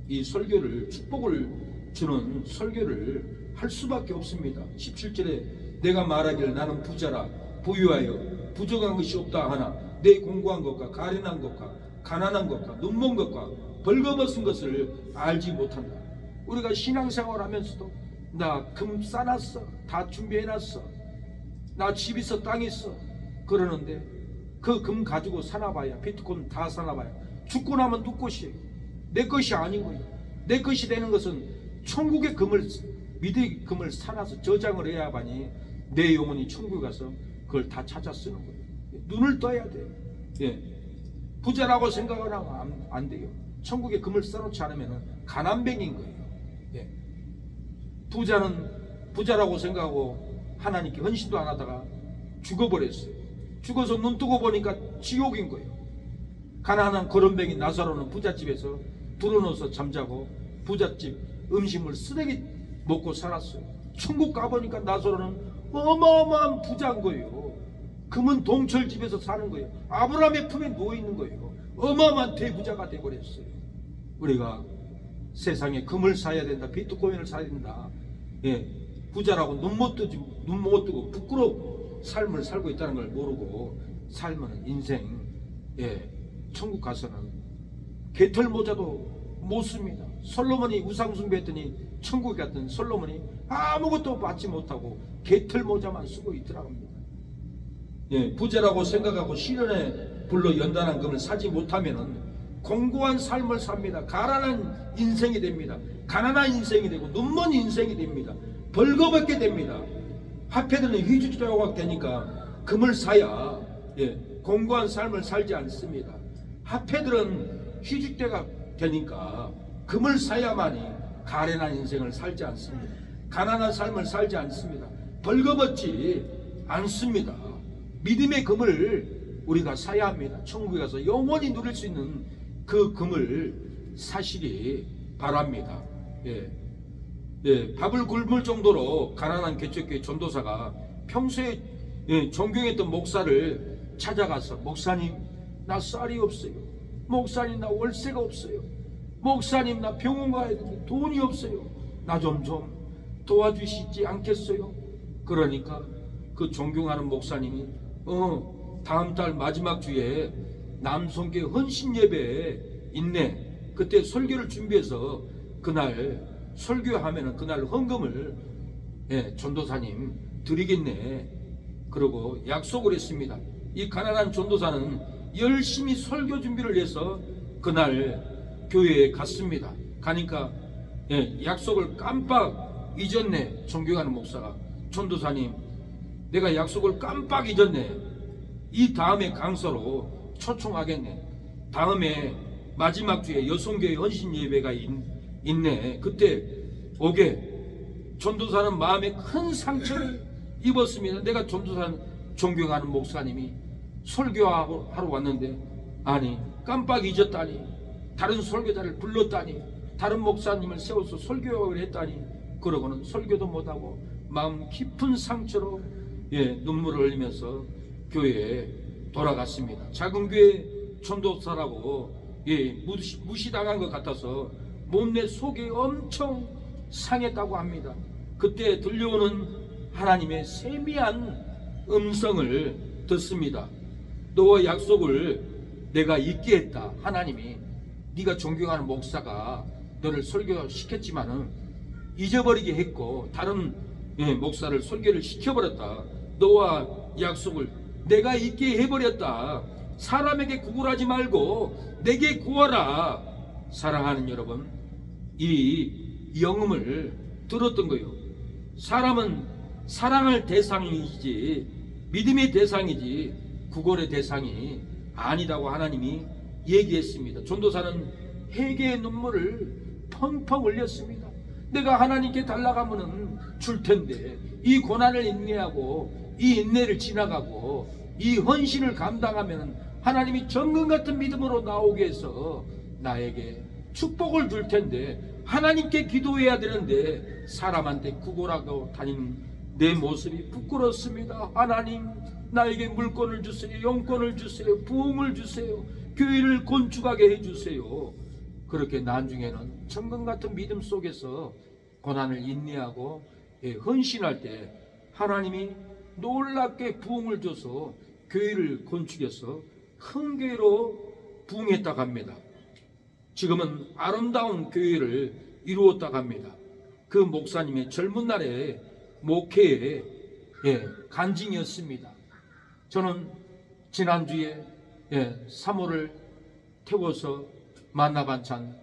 이 설교를, 축복을 주는 설교를 할 수밖에 없습니다. 17절에 내가 말하기를 나는 부자라 부유하여 부족한 것이 없다 하나 내 공고한 것과 가련한 것과 가난한 것과 눈먼 것과 벌거벗은 것을 알지 못한다. 우리가 신앙생활 하면서도 나 금 싸놨어, 다 준비해놨어, 나 집 있어, 땅 있어 그러는데 그 금 가지고 사나봐야, 비트코인 다 사나봐야 죽고 나면 누구 것이에요? 내 것이 아닌 거예요. 내 것이 되는 것은 천국의 금을, 미대의 금을 사놔서 저장을 해야 하니 내 영혼이 천국에 가서 그걸 다 찾아 쓰는 거예요. 눈을 떠야 돼요. 부자라고 생각을 하면 안 돼요. 천국에 금을 써놓지 않으면 가난뱅인 거예요. 부자는 부자라고 생각하고 하나님께 헌신도 안 하다가 죽어버렸어요. 죽어서 눈 뜨고 보니까 지옥인 거예요. 가난한 거름뱅이 나사로는 부잣집에서 불어넣어서 잠자고 부잣집 음식물 쓰레기 먹고 살았어요. 천국 가보니까 나사로는 어마어마한 부자인 거예요. 금은 동철집에서 사는 거예요. 아브라함의 품에 누워있는 거예요. 어마어마한 대부자가 되어버렸어요. 우리가 세상에 금을 사야 된다, 비트코인을 사야 된다, 부자라고 눈 못 뜨고 부끄러운 삶을 살고 있다는 걸 모르고 살면 인생 천국 가서는 개털 모자도 못 씁니다. 솔로몬이 우상숭배했더니 천국에 갔던 솔로몬이 아무것도 받지 못하고 개털 모자만 쓰고 있더라고 합니다. 예, 부자라고 생각하고 실현에 불러 연단한 금을 사지 못하면은 공고한 삶을 삽니다. 가난한 인생이 됩니다. 가난한 인생이 되고 눈먼 인생이 됩니다. 벌거벗게 됩니다. 화폐들은 휘주조각 되니까 금을 사야 공고한 삶을 살지 않습니다. 화폐들은 휘주대가 되니까 금을 사야만이 가난한 인생을 살지 않습니다. 가난한 삶을 살지 않습니다. 벌거벗지 않습니다. 믿음의 금을 우리가 사야 합니다. 천국에 가서 영원히 누릴 수 있는 그 금을 사시기 바랍니다. 밥을 굶을 정도로 가난한 개척교회 전도사가 평소에 존경했던 목사를 찾아가서 목사님 나 쌀이 없어요. 목사님 나 월세가 없어요. 목사님 나 병원 가야 되는데 돈이 없어요. 나 좀 도와주시지 않겠어요? 그러니까 그 존경하는 목사님이 다음 달 마지막 주에 남성계 헌신 예배에 있네. 그때 설교를 준비해서 그날 설교하면은 그날 헌금을 전도사님 드리겠네. 그러고 약속을 했습니다. 이 가난한 전도사는 열심히 설교 준비를 해서 그날 교회에 갔습니다. 가니까 약속을 깜빡 잊었네. 존경하는 목사가 전도사님 내가 약속을 깜빡 잊었네. 이 다음에 강서로 초청하겠네. 다음에 마지막 주에 여성교회 헌신 예배가 있네. 그때 오게. 전도사는 마음에 큰 상처를 입었습니다. 내가 전도사는 존경하는 목사님이 설교하러 왔는데 아니 깜빡 잊었다니, 다른 설교자를 불렀다니, 다른 목사님을 세워서 설교를 했다니, 그러고는 설교도 못하고 마음 깊은 상처로 눈물을 흘리면서 교회에 돌아갔습니다. 작은 교회 전도사라고 무시당한 것 같아서 몸내 속이 엄청 상했다고 합니다. 그때 들려오는 하나님의 세미한 음성을 듣습니다. 너와 약속을 내가 잊게 했다. 하나님이 네가 존경하는 목사가 너를 설교시켰지만은 잊어버리게 했고 다른 목사를 설교를 시켜버렸다. 너와 약속을 내가 잊게 해버렸다. 사람에게 구걸하지 말고 내게 구하라. 사랑하는 여러분, 이 영음을 들었던 거예요. 사람은 사랑할 대상이지 믿음의 대상이지 구걸의 대상이 아니다고 하나님이 얘기했습니다. 전도사는 회개의 눈물을 펑펑 흘렸습니다. 내가 하나님께 달라가면은 줄 텐데 이 고난을 인내하고 이 인내를 지나가고 이 헌신을 감당하면 하나님이 정금 같은 믿음으로 나오게 해서 나에게 축복을 줄 텐데 하나님께 기도해야 되는데 사람한테 구걸하고 다니는 내 모습이 부끄럽습니다. 하나님 나에게 물권을 주세요. 영권을 주세요. 부흥을 주세요. 교회를 건축하게 해주세요. 그렇게 나중에는 정금 같은 믿음 속에서 고난을 인내하고 헌신할 때 하나님이 놀랍게 부흥을 줘서 교회를 건축해서 큰 교회로 부흥했다고 합니다. 지금은 아름다운 교회를 이루었다고 합니다. 그 목사님의 젊은 날에 목회의 간증이었습니다. 저는 지난주에 사모를 태워서 만나반찬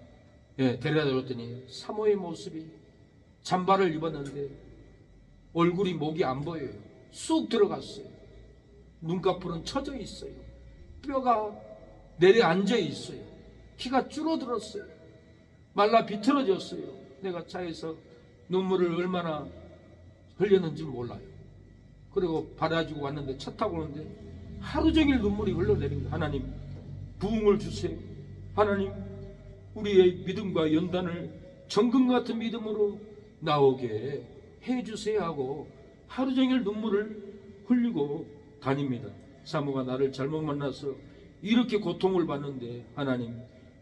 데려다 줬더니 사모의 모습이 잠바를 입었는데 얼굴이 목이 안 보여요. 쑥 들어갔어요. 눈꺼풀은 처져 있어요. 뼈가 내려앉아 있어요. 키가 줄어들었어요. 말라 비틀어졌어요. 내가 차에서 눈물을 얼마나 흘렸는지 몰라요. 그리고 받아주고 왔는데 차 타고 오는데 하루 종일 눈물이 흘러내린 거예요. 하나님 부흥을 주세요. 하나님 우리의 믿음과 연단을 정금 같은 믿음으로 나오게 해주세요 하고 하루 종일 눈물을 흘리고 다닙니다. 사모가 나를 잘못 만나서 이렇게 고통을 받는데 하나님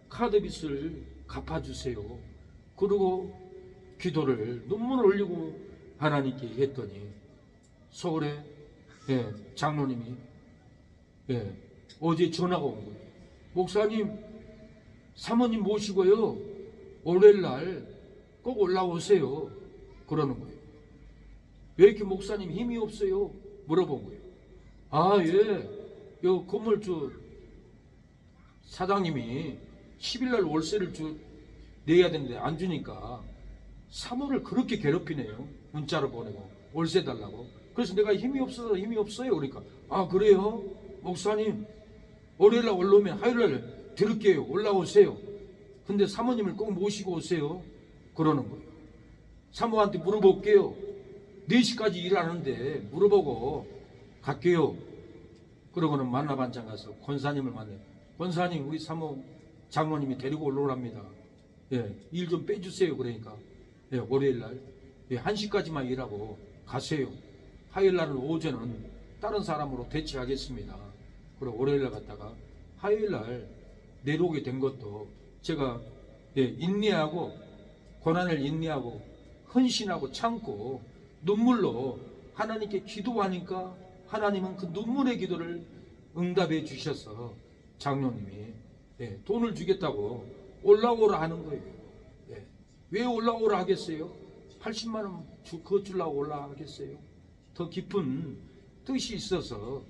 카드빚을 갚아주세요. 그리고 기도를 눈물을 흘리고 하나님께 했더니 서울에 장로님이 어제 전화가 온 거예요. 목사님 사모님 모시고요 월요일날 꼭 올라오세요. 그러는 거예요. 왜 이렇게 목사님 힘이 없어요? 물어본 거예요. 아, 예. 요 건물주 사장님이 10일날 월세를 내야 되는데 안 주니까 사모를 그렇게 괴롭히네요. 문자로 보내고 월세 달라고. 그래서 내가 힘이 없어서 힘이 없어요. 그러니까 아, 그래요? 목사님 월요일날 올라오면 화요일날 들을게요. 올라오세요. 근데 사모님을 꼭 모시고 오세요. 그러는 거예요. 사모한테 물어볼게요. 4시까지 일하는데 물어보고 갈게요. 그러고는 만나반장 가서 권사님을 만나요. 권사님, 우리 사모 장모님이 데리고 올라오랍니다. 예, 일 좀 빼주세요. 그러니까 예, 월요일날 1시까지만 일하고 가세요. 화요일날은 오전은 다른 사람으로 대체하겠습니다. 그리고 월요일날 갔다가 화요일날 내려오게 된 것도 제가 인내하고 고난을 인내하고 헌신하고 참고 눈물로 하나님께 기도하니까 하나님은 그 눈물의 기도를 응답해 주셔서 장로님이 돈을 주겠다고 올라오라 하는 거예요. 왜 올라오라 하겠어요? 80만 원 그거 주려고 올라가겠어요? 더 깊은 뜻이 있어서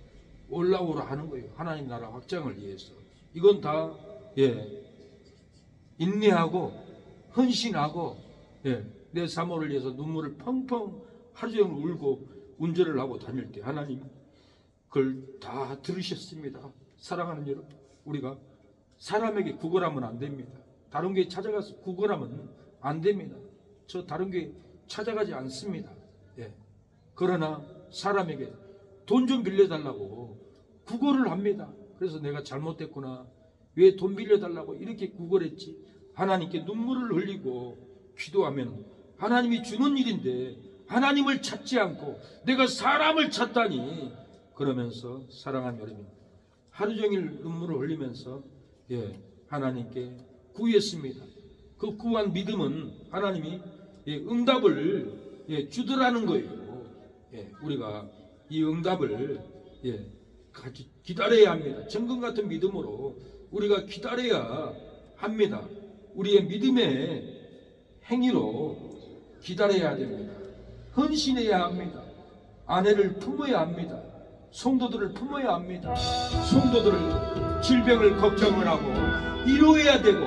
올라오라 하는 거예요. 하나님 나라 확장을 위해서. 이건 다 인내하고 헌신하고 내 사모를 위해서 눈물을 펑펑 하루 종일 울고 운전을 하고 다닐 때 하나님 그걸 다 들으셨습니다. 사랑하는 여러분, 우리가 사람에게 구걸하면 안 됩니다. 다른 교회 찾아가서 구걸하면 안 됩니다. 저 다른 교회 찾아가지 않습니다. 그러나 사람에게 돈 좀 빌려달라고 구걸을 합니다. 그래서 내가 잘못됐구나. 왜 돈 빌려달라고 이렇게 구걸했지? 하나님께 눈물을 흘리고 기도하면 하나님이 주는 일인데 하나님을 찾지 않고 내가 사람을 찾다니. 그러면서 사랑하는 여러분, 하루 종일 눈물을 흘리면서 하나님께 구했습니다. 그 구한 믿음은 하나님이 응답을 주더라는 거예요. 우리가 이 응답을 같이 기다려야 합니다. 정금 같은 믿음으로 우리가 기다려야 합니다. 우리의 믿음의 행위로 기다려야 됩니다. 헌신해야 합니다. 아내를 품어야 합니다. 성도들을 품어야 합니다. 성도들을 질병을 걱정을 하고 위로해야 되고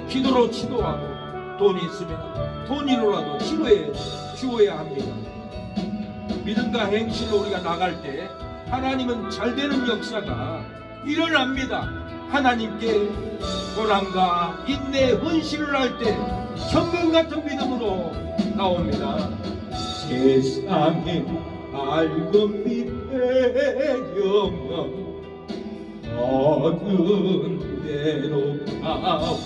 기도로 치료하고 돈이 있으면 돈으로라도 치료해 주어야 합니다. 믿음과 행실로 우리가 나갈 때 하나님은 잘되는 역사가 일어납니다. 하나님께 고난과 인내 헌신을 할 때 천금 같은 믿음으로 나옵니다. 세상에 밝은 빛의 영광 어두운 데로 가고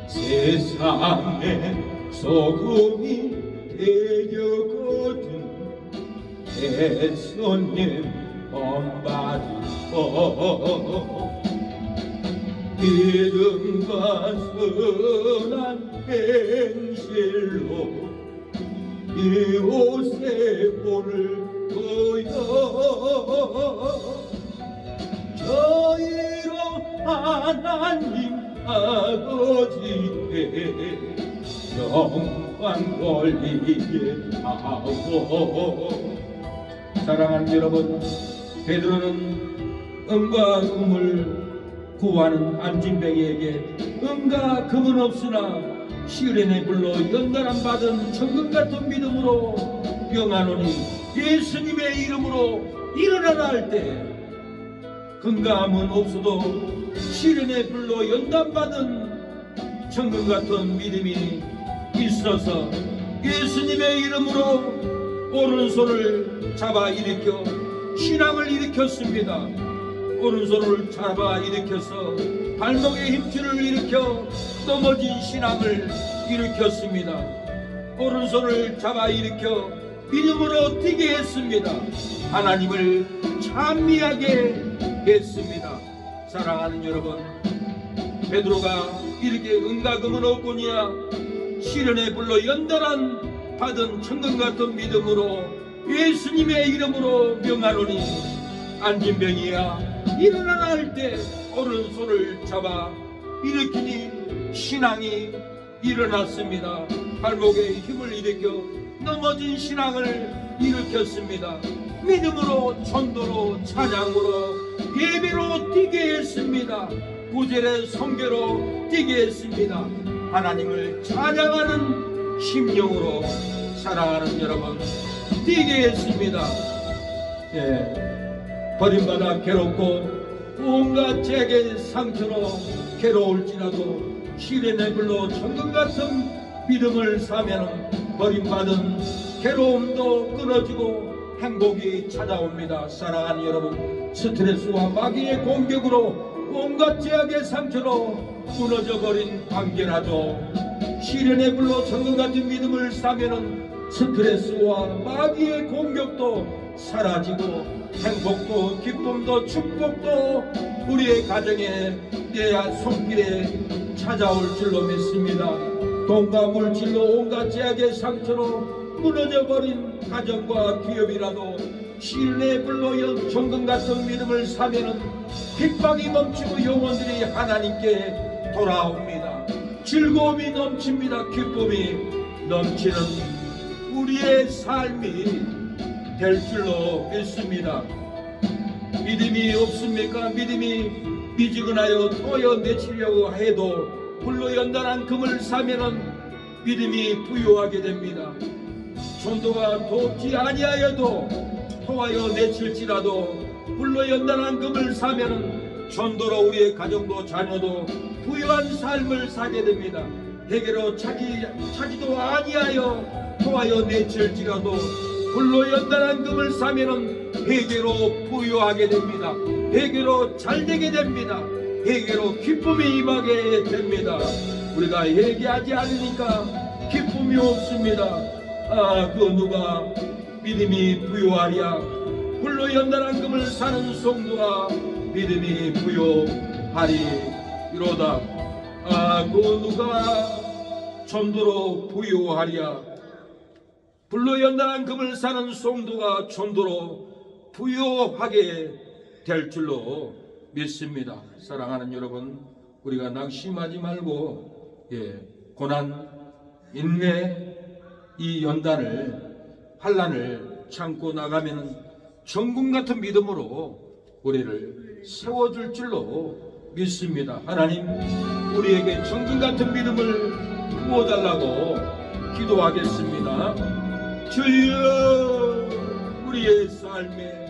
세상에 소금이 되려거든 애써님 본받으고 믿음과 선한 행실로 이곳에 본을 보여 저희로 하나님 아버지께 영광 돌리게 하고. 사랑하는 여러분, 베드로는 은과 금을 구하는 안진뱅이에게 은과 금은 없으나 시련의 불로 연단함 받은 천금 같은 믿음으로 명하노니 예수님의 이름으로 일어나라 할 때 금과 금은 없어도 시련의 불로 연단 받은 천금 같은 믿음이 있어서 예수님의 이름으로 오른손을 잡아 일으켜 신앙을 일으켰습니다. 오른손을 잡아 일으켜서 발목의 힘줄을 일으켜 넘어진 신앙을 일으켰습니다. 오른손을 잡아 일으켜 믿음으로 뛰게 했습니다. 하나님을 찬미하게 했습니다. 사랑하는 여러분, 베드로가 이렇게 은과 금은 없거니와 시련의 불로 연단한 받은 천금 같은 믿음으로 예수님의 이름으로 명하노니 안진병이야 일어나라 할 때 오른손을 잡아 일으키니 신앙이 일어났습니다. 발목에 힘을 일으켜 넘어진 신앙을 일으켰습니다. 믿음으로, 전도로, 찬양으로, 예배로 뛰게 했습니다. 구절의 성교로 뛰게 했습니다. 하나님을 찬양하는 심령으로 사랑하는 여러분 뛰게 했습니다. 버림받아 괴롭고 온갖 죄의 상처로 괴로울지라도 시련의 불로 천금같은 믿음을 사면 버림받은 괴로움도 끊어지고 행복이 찾아옵니다. 사랑하는 여러분, 스트레스와 마귀의 공격으로 온갖 죄악의 상처로 무너져버린 관계라도 시련의 불로 천금같은 믿음을 사면은 스트레스와 마귀의 공격도 사라지고 행복도 기쁨도 축복도 우리의 가정에 내 손길에 찾아올 줄로 믿습니다. 돈과 물질로 온갖 죄악의 상처로 무너져버린 가정과 기업이라도 시련의 불로 정금같은 믿음을 사면은 핍박이 멈추고 영혼들이 하나님께 돌아옵니다. 즐거움이 넘칩니다. 기쁨이 넘치는 우리의 삶이 될 줄로 믿습니다. 믿음이 없습니까? 믿음이 미지근하여 토여내치려고 해도 불로 연단한 금을 사면은 믿음이 부유하게 됩니다. 전도가 돕지 아니하여도 토하여 내칠지라도 불로 연단한 금을 사면은 전도로 우리의 가정도 자녀도 부유한 삶을 사게 됩니다. 대개로 차지도 아니하여 토하여 내칠지라도 불로 연단한 금을 사면은 회개로 부유하게 됩니다. 회개로 잘되게 됩니다. 회개로 기쁨이 임하게 됩니다. 우리가 회개하지 않으니까 기쁨이 없습니다. 그 누가 믿음이 부유하랴. 불로 연단한 금을 사는 성도가 믿음이 부유하리로다. 그 누가 전도로 부유하랴. 불로 연단한 금을 사는 성도가 전도로 부유하게 될 줄로 믿습니다. 사랑하는 여러분, 우리가 낙심하지 말고 고난, 인내, 이 연단을 환난을 참고 나가면 정금 같은 믿음으로 우리를 세워줄 줄로 믿습니다. 하나님, 우리에게 정금 같은 믿음을 부어달라고 기도하겠습니다. 주여, 우리의 삶에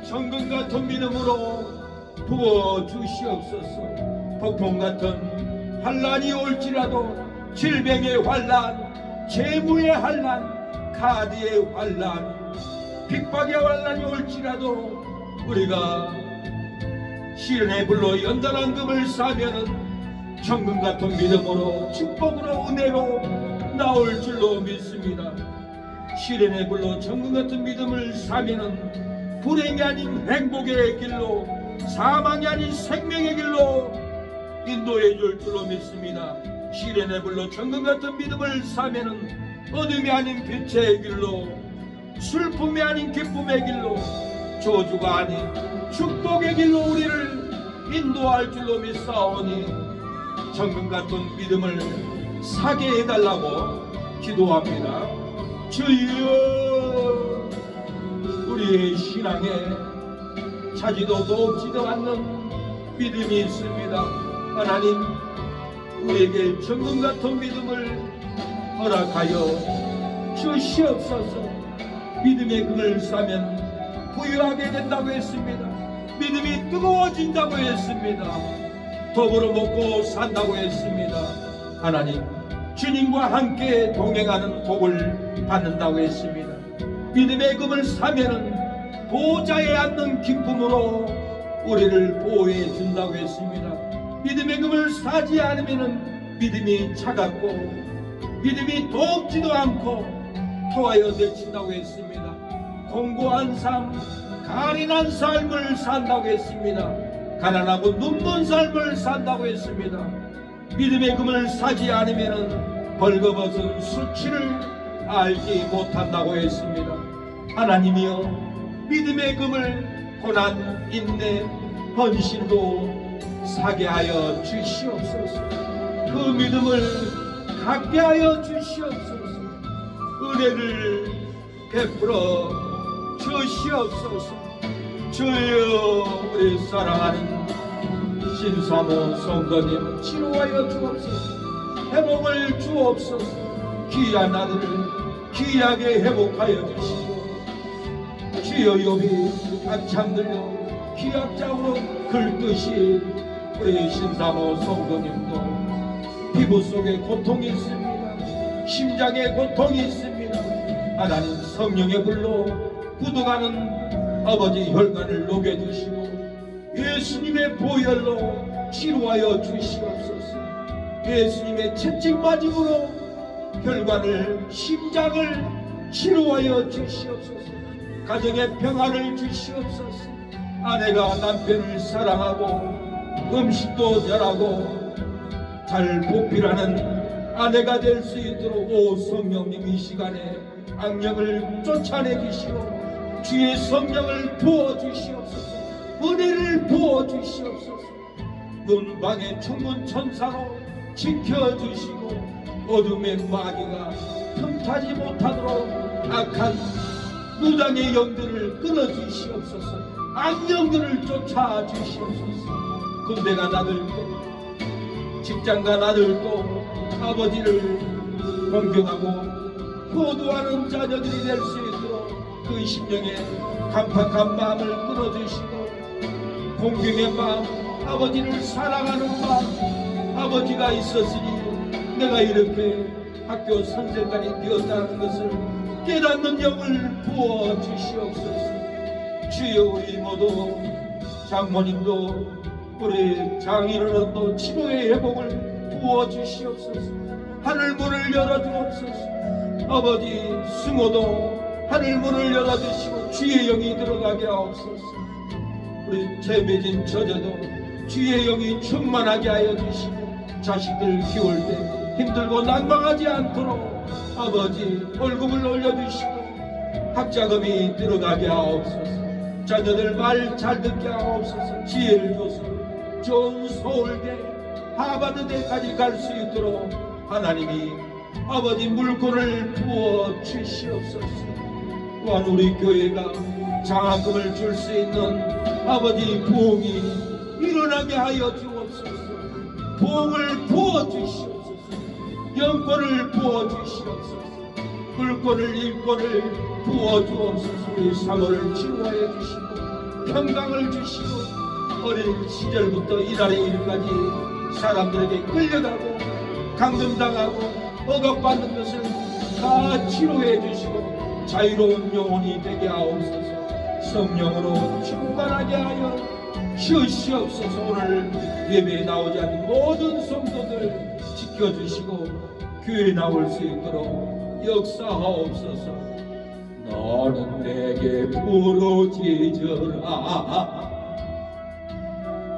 정금 같은 믿음으로 부어 주시옵소서. 폭풍 같은 환난이 올지라도 질병의 환난, 재무의 환난, 카드의 환난, 핍박의 환난이 올지라도 우리가 시련의 불로 연단한 금을 사면은 정금 같은 믿음으로 축복으로 은혜로 나올 줄로 믿습니다. 시련의 불로 정금 같은 믿음을 사면은 불행이 아닌 행복의 길로, 사망이 아닌 생명의 길로 인도해 줄 줄로 믿습니다. 시련의 불로 정금 같은 믿음을 사면은 어둠이 아닌 빛의 길로, 슬픔이 아닌 기쁨의 길로, 저주가 아닌 축복의 길로 우리를 인도할 줄로 믿사오니 정금 같은 믿음을 사게 해달라고 기도합니다. 주여, 우리의 신앙에 차지도 돕지도 않는 믿음이 있습니다. 하나님, 우리에게 정금 같은 믿음을 허락하여 주시옵소서. 믿음의 금을 사면 부유하게 된다고 했습니다. 믿음이 뜨거워진다고 했습니다. 더불어 먹고 산다고 했습니다. 하나님, 주님과 함께 동행하는 복을 받는다고 했습니다. 믿음의 금을 사면은 보좌에 앉는 기쁨으로 우리를 보호해 준다고 했습니다. 믿음의 금을 사지 않으면은 믿음이 차갑고 믿음이 돕지도 않고 토하여 내친다고 했습니다. 공고한 삶, 가련한 삶을 산다고 했습니다. 가난하고 눕는 삶을 산다고 했습니다. 믿음의 금을 사지 않으면은 벌거벗은 수치를 알지 못한다고 했습니다. 하나님이여, 믿음의 금을 고난, 인내, 헌신으로 사게 하여 주시옵소서. 그 믿음을 갖게 하여 주시옵소서. 은혜를 베풀어 주시옵소서. 주여, 우리 사랑하는 신사모 성도님 치료하여 주옵소서. 회복을 주옵소서. 귀한 아들을 귀하게 회복하여 주시고, 주여 욥이 한참 들려 귀약장으로 긁듯이 우리 신사모 성도님도 피부 속에 고통이 있습니다. 심장에 고통이 있습니다. 하나님 성령의 불로 굳어가는 아버지 혈관을 녹여주시고 예수님의 보혈로 치료하여 주시옵소서. 예수님의 채찍 맞음으로 혈관을, 심장을 치료하여 주시옵소서. 가정의 평안을 주시옵소서. 아내가 남편을 사랑하고 음식도 잘하고 잘 보필하는 아내가 될 수 있도록 오 성령님 이 시간에 악령을 쫓아내 주시고 주의 성령을 부어 주시옵소서. 은혜를 부어 주시옵소서. 문방의 천군 천사로 지켜주시고 어둠의 마귀가 틈타지 못하도록 악한 무당의 영들을 끊어주시옵소서. 악령들을 쫓아주시옵소서. 군대가 나들고 직장가 나들고 아버지를 공경하고 효도하는 자녀들이 될 수 있도록 그 심령의 간팍한 마음을 끊어주시고 공경의 마음, 아버지를 사랑하는 마음, 아버지가 있었으니 내가 이렇게 학교 선생까지 되었다는 것을 깨닫는 영을 부어 주시옵소서. 주여, 우리 모두 장모님도 우리 장인어른도 치료의 회복을 부어 주시옵소서. 하늘문을 열어주옵소서. 아버지 승호도 하늘문을 열어주시고 주의 영이 들어가게 하옵소서. 우리 재매진 저자도 주의 영이 충만하게 하여 주시고 자식들 키울 때 힘들고 난망하지 않도록 아버지 월급을 올려주시고 학자금이 들어가게 하옵소서. 자녀들 말 잘 듣게 하옵소서. 지혜를 줘서 좋은 서울대 하버드대까지 갈 수 있도록 하나님이 아버지 물건을 부어 주시옵소서. 또한 우리 교회가 장학금을 줄 수 있는 아버지 부흥이 일어나게 하여 주옵소서. 부흥을 부어 주시옵소서. 영권을 부어 주시옵소서. 물권을 일권을 부어 주옵소서. 우리 사모를 치료하여 주시고 평강을 주시고 어린 시절부터 이날의 일까지 사람들에게 끌려가고 감금당하고 억압받는 것을 다 치료해 주시고 자유로운 영혼이 되게 하옵소서. 성령으로 충만하게 하여 주시옵소서. 오늘 예배에 나오지 않는 모든 성도들 지켜주시고 교회에 나올 수 있도록 역사하옵소서. 너는 내게 부르짖으라.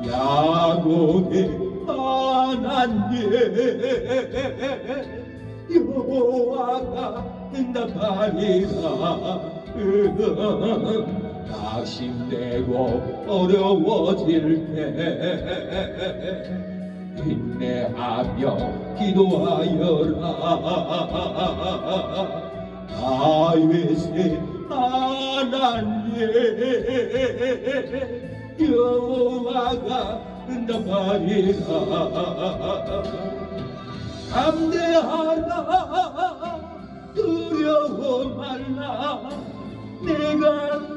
야곱의 하나님 여호와가 응답하리라. 낙심되고 어려워질 때 인내하며 기도하여라. 다윗의 하나님 여호와가 응답하리라. 담대하라. 두려워 말라. 내가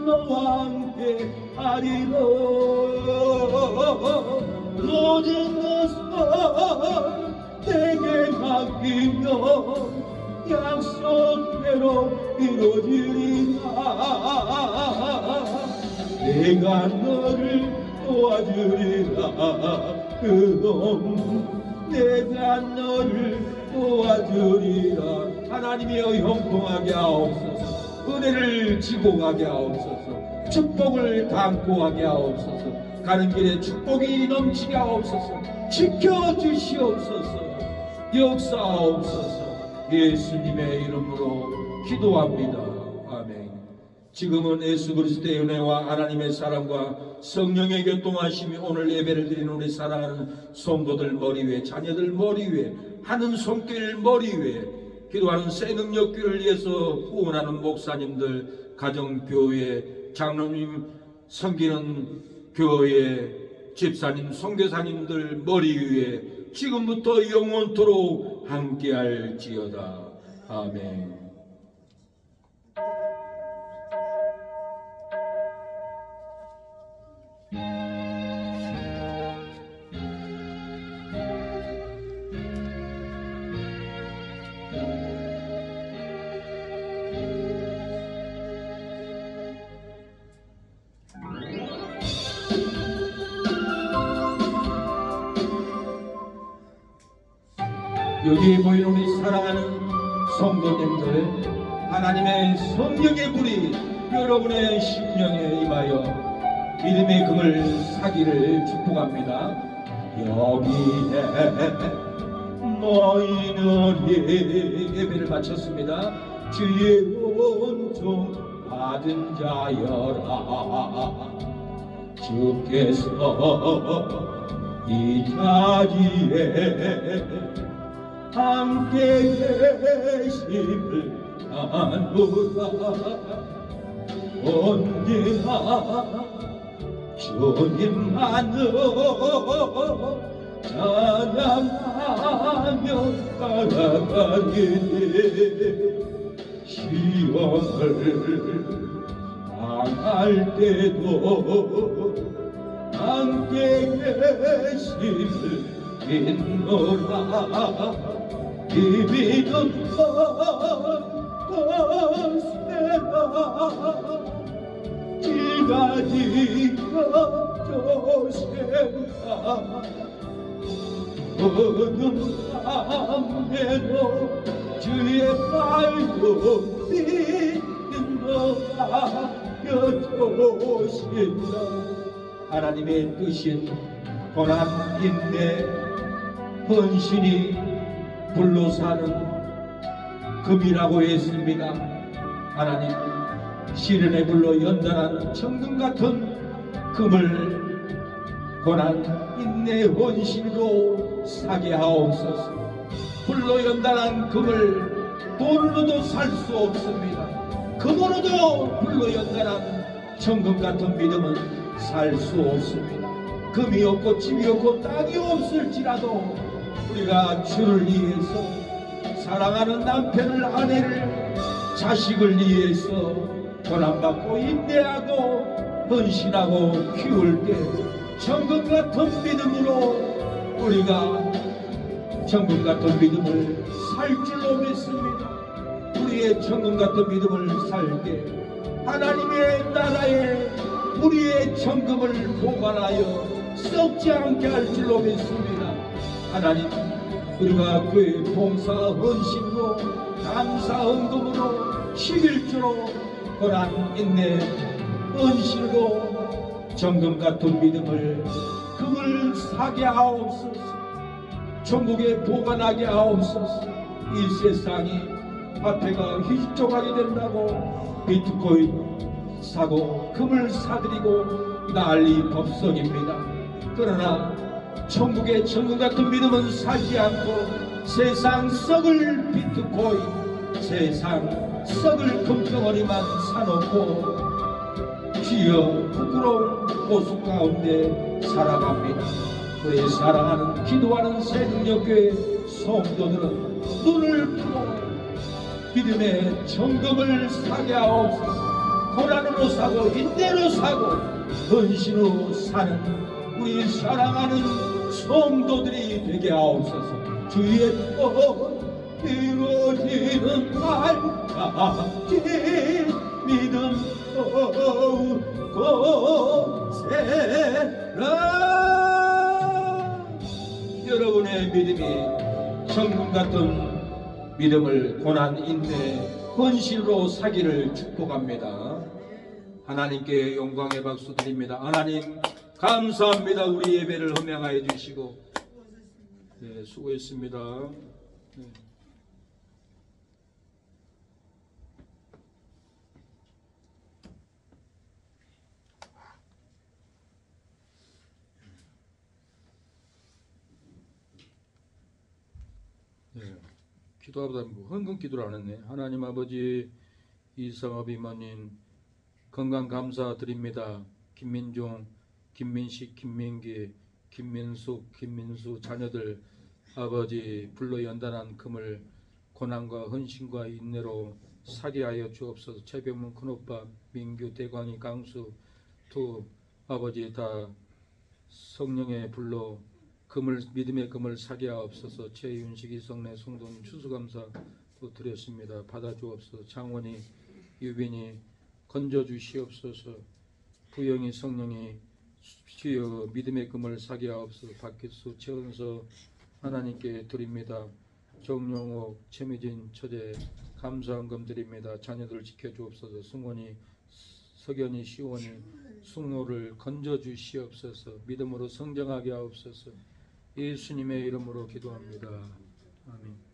너와 함께 하리라. 모든 것을 내게 맡기며 약속대로 이루어지리라. 내가 너를 도와주리라. 내가 너를 도와주리라. 하나님이여 형통하게 하옵소서. 은혜를 지고 가게 하옵소서. 축복을 담고 가게 하옵소서. 가는 길에 축복이 넘치게 하옵소서. 지켜주시옵소서. 역사하옵소서. 예수님의 이름으로 기도합니다. 아멘. 지금은 예수 그리스도의 은혜와 하나님의 사랑과 성령의 교통하심이 오늘 예배를 드리는 우리 사랑하는 성도들 머리 위에, 자녀들 머리 위에, 하는 손길 머리 위에 기도하는 새 능력교회를 위해서 후원하는 목사님들, 가정교회, 장로님, 섬기는 교회, 집사님, 선교사님들 머리 위에 지금부터 영원토록 함께할지어다. 아멘. 여기 모인 우리 사랑하는 성도님들, 하나님의 성령의 불이 여러분의 심령에 임하여 믿음의 금을 사기를 축복합니다. 여기에 너희는 예배를 마쳤습니다. 주의 온종 받은 자여라. 주께서 이 자리에 함께 계심을 아노라. 언제나 주님만을 찬양하며 살아가리니 시험을 당할 때도 함께 계심을 믿노라. 이 믿음 어떠세라. 지가지가 조생아. 어둠 밤에도 주의 밝은 빛으로가 여조신다. 하나님의 뜻인 고난, 인내, 헌신이 불로 사는 금이라고 했습니다. 하나님, 시련의 불로 연단한 정금 같은 금을 고난, 인내, 헌신으로 사게 하옵소서. 불로 연단한 금을 돈으로도 살 수 없습니다. 금으로도 불로 연단한 정금 같은 믿음은 살 수 없습니다. 금이 없고 집이 없고 땅이 없을지라도 우리가 주를 위해서, 사랑하는 남편을, 아내를, 자식을 위해서 고난받고 인내하고 헌신하고 키울 때 정금 같은 믿음으로 우리가 정금 같은 믿음을 살 줄로 믿습니다. 우리의 정금 같은 믿음을 살 때 하나님의 나라에 우리의 정금을 보관하여 썩지 않게 할 줄로 믿습니다. 하나님, 우리가 교회 봉사 헌신으로, 감사 헌금으로, 11조로 고난, 인내, 헌신으로 정금 같은 믿음을, 금을 사게 하옵소서. 천국에 보관하게 하옵소서. 이 세상이 화폐가 휘조각이 된다고 비트코인 사고 금을 사들이고 난리 법석입니다. 그러나 천국의 정금 같은 믿음은 사지 않고 세상 썩을 비트코인, 세상 썩을 금덩어리만 사놓고 주여 부끄러운 모습 가운데 살아갑니다. 우리 사랑하는 기도하는 새능력교회 성도들은 눈을 뜨고 믿음의 정금을 사게 하옵소서. 고난으로 사고 인내로 사고 헌신으로 사는 우리 사랑하는 성도들이 되게 하옵소서. 주의 뜻 이루어지는 날까지 믿음 곳에라. 여러분의 믿음이 정금 같은 믿음을 고난, 인내, 헌신으로 사기를 축복합니다. 하나님께 영광의 박수 드립니다. 하나님 감사합니다. 우리 예배를 헌명하여 주시고, 네, 수고했습니다. 네. 기도하다 뭐 헌금 기도를 안 했네. 하나님 아버지, 이성업 이모님 건강 감사드립니다. 김민종, 김민식, 김민기, 김민숙, 김민수 자녀들 아버지 불로 연단한 금을 고난과 헌신과 인내로 사게 하여 주옵소서. 최병문 큰오빠, 민규, 대광이, 강수 두 아버지 다 성령의 불로 금을 믿음의 금을 사게 하옵소서. 최윤식, 이성래, 성도님 추수감사 또 드렸습니다. 받아주옵소서. 장원이, 유빈이 건져 주시옵소서. 부영이, 성령이 주여 믿음의 금을 사게 하옵소서. 박기수, 최은서 하나님께 드립니다. 정용옥, 최미진 처제 감사헌금 드립니다. 자녀들 지켜주옵소서. 승원이, 석연이, 시원이 숙모를 건져 주시옵소서. 믿음으로 성장하게 하옵소서. 예수님의 이름으로 기도합니다. 아멘.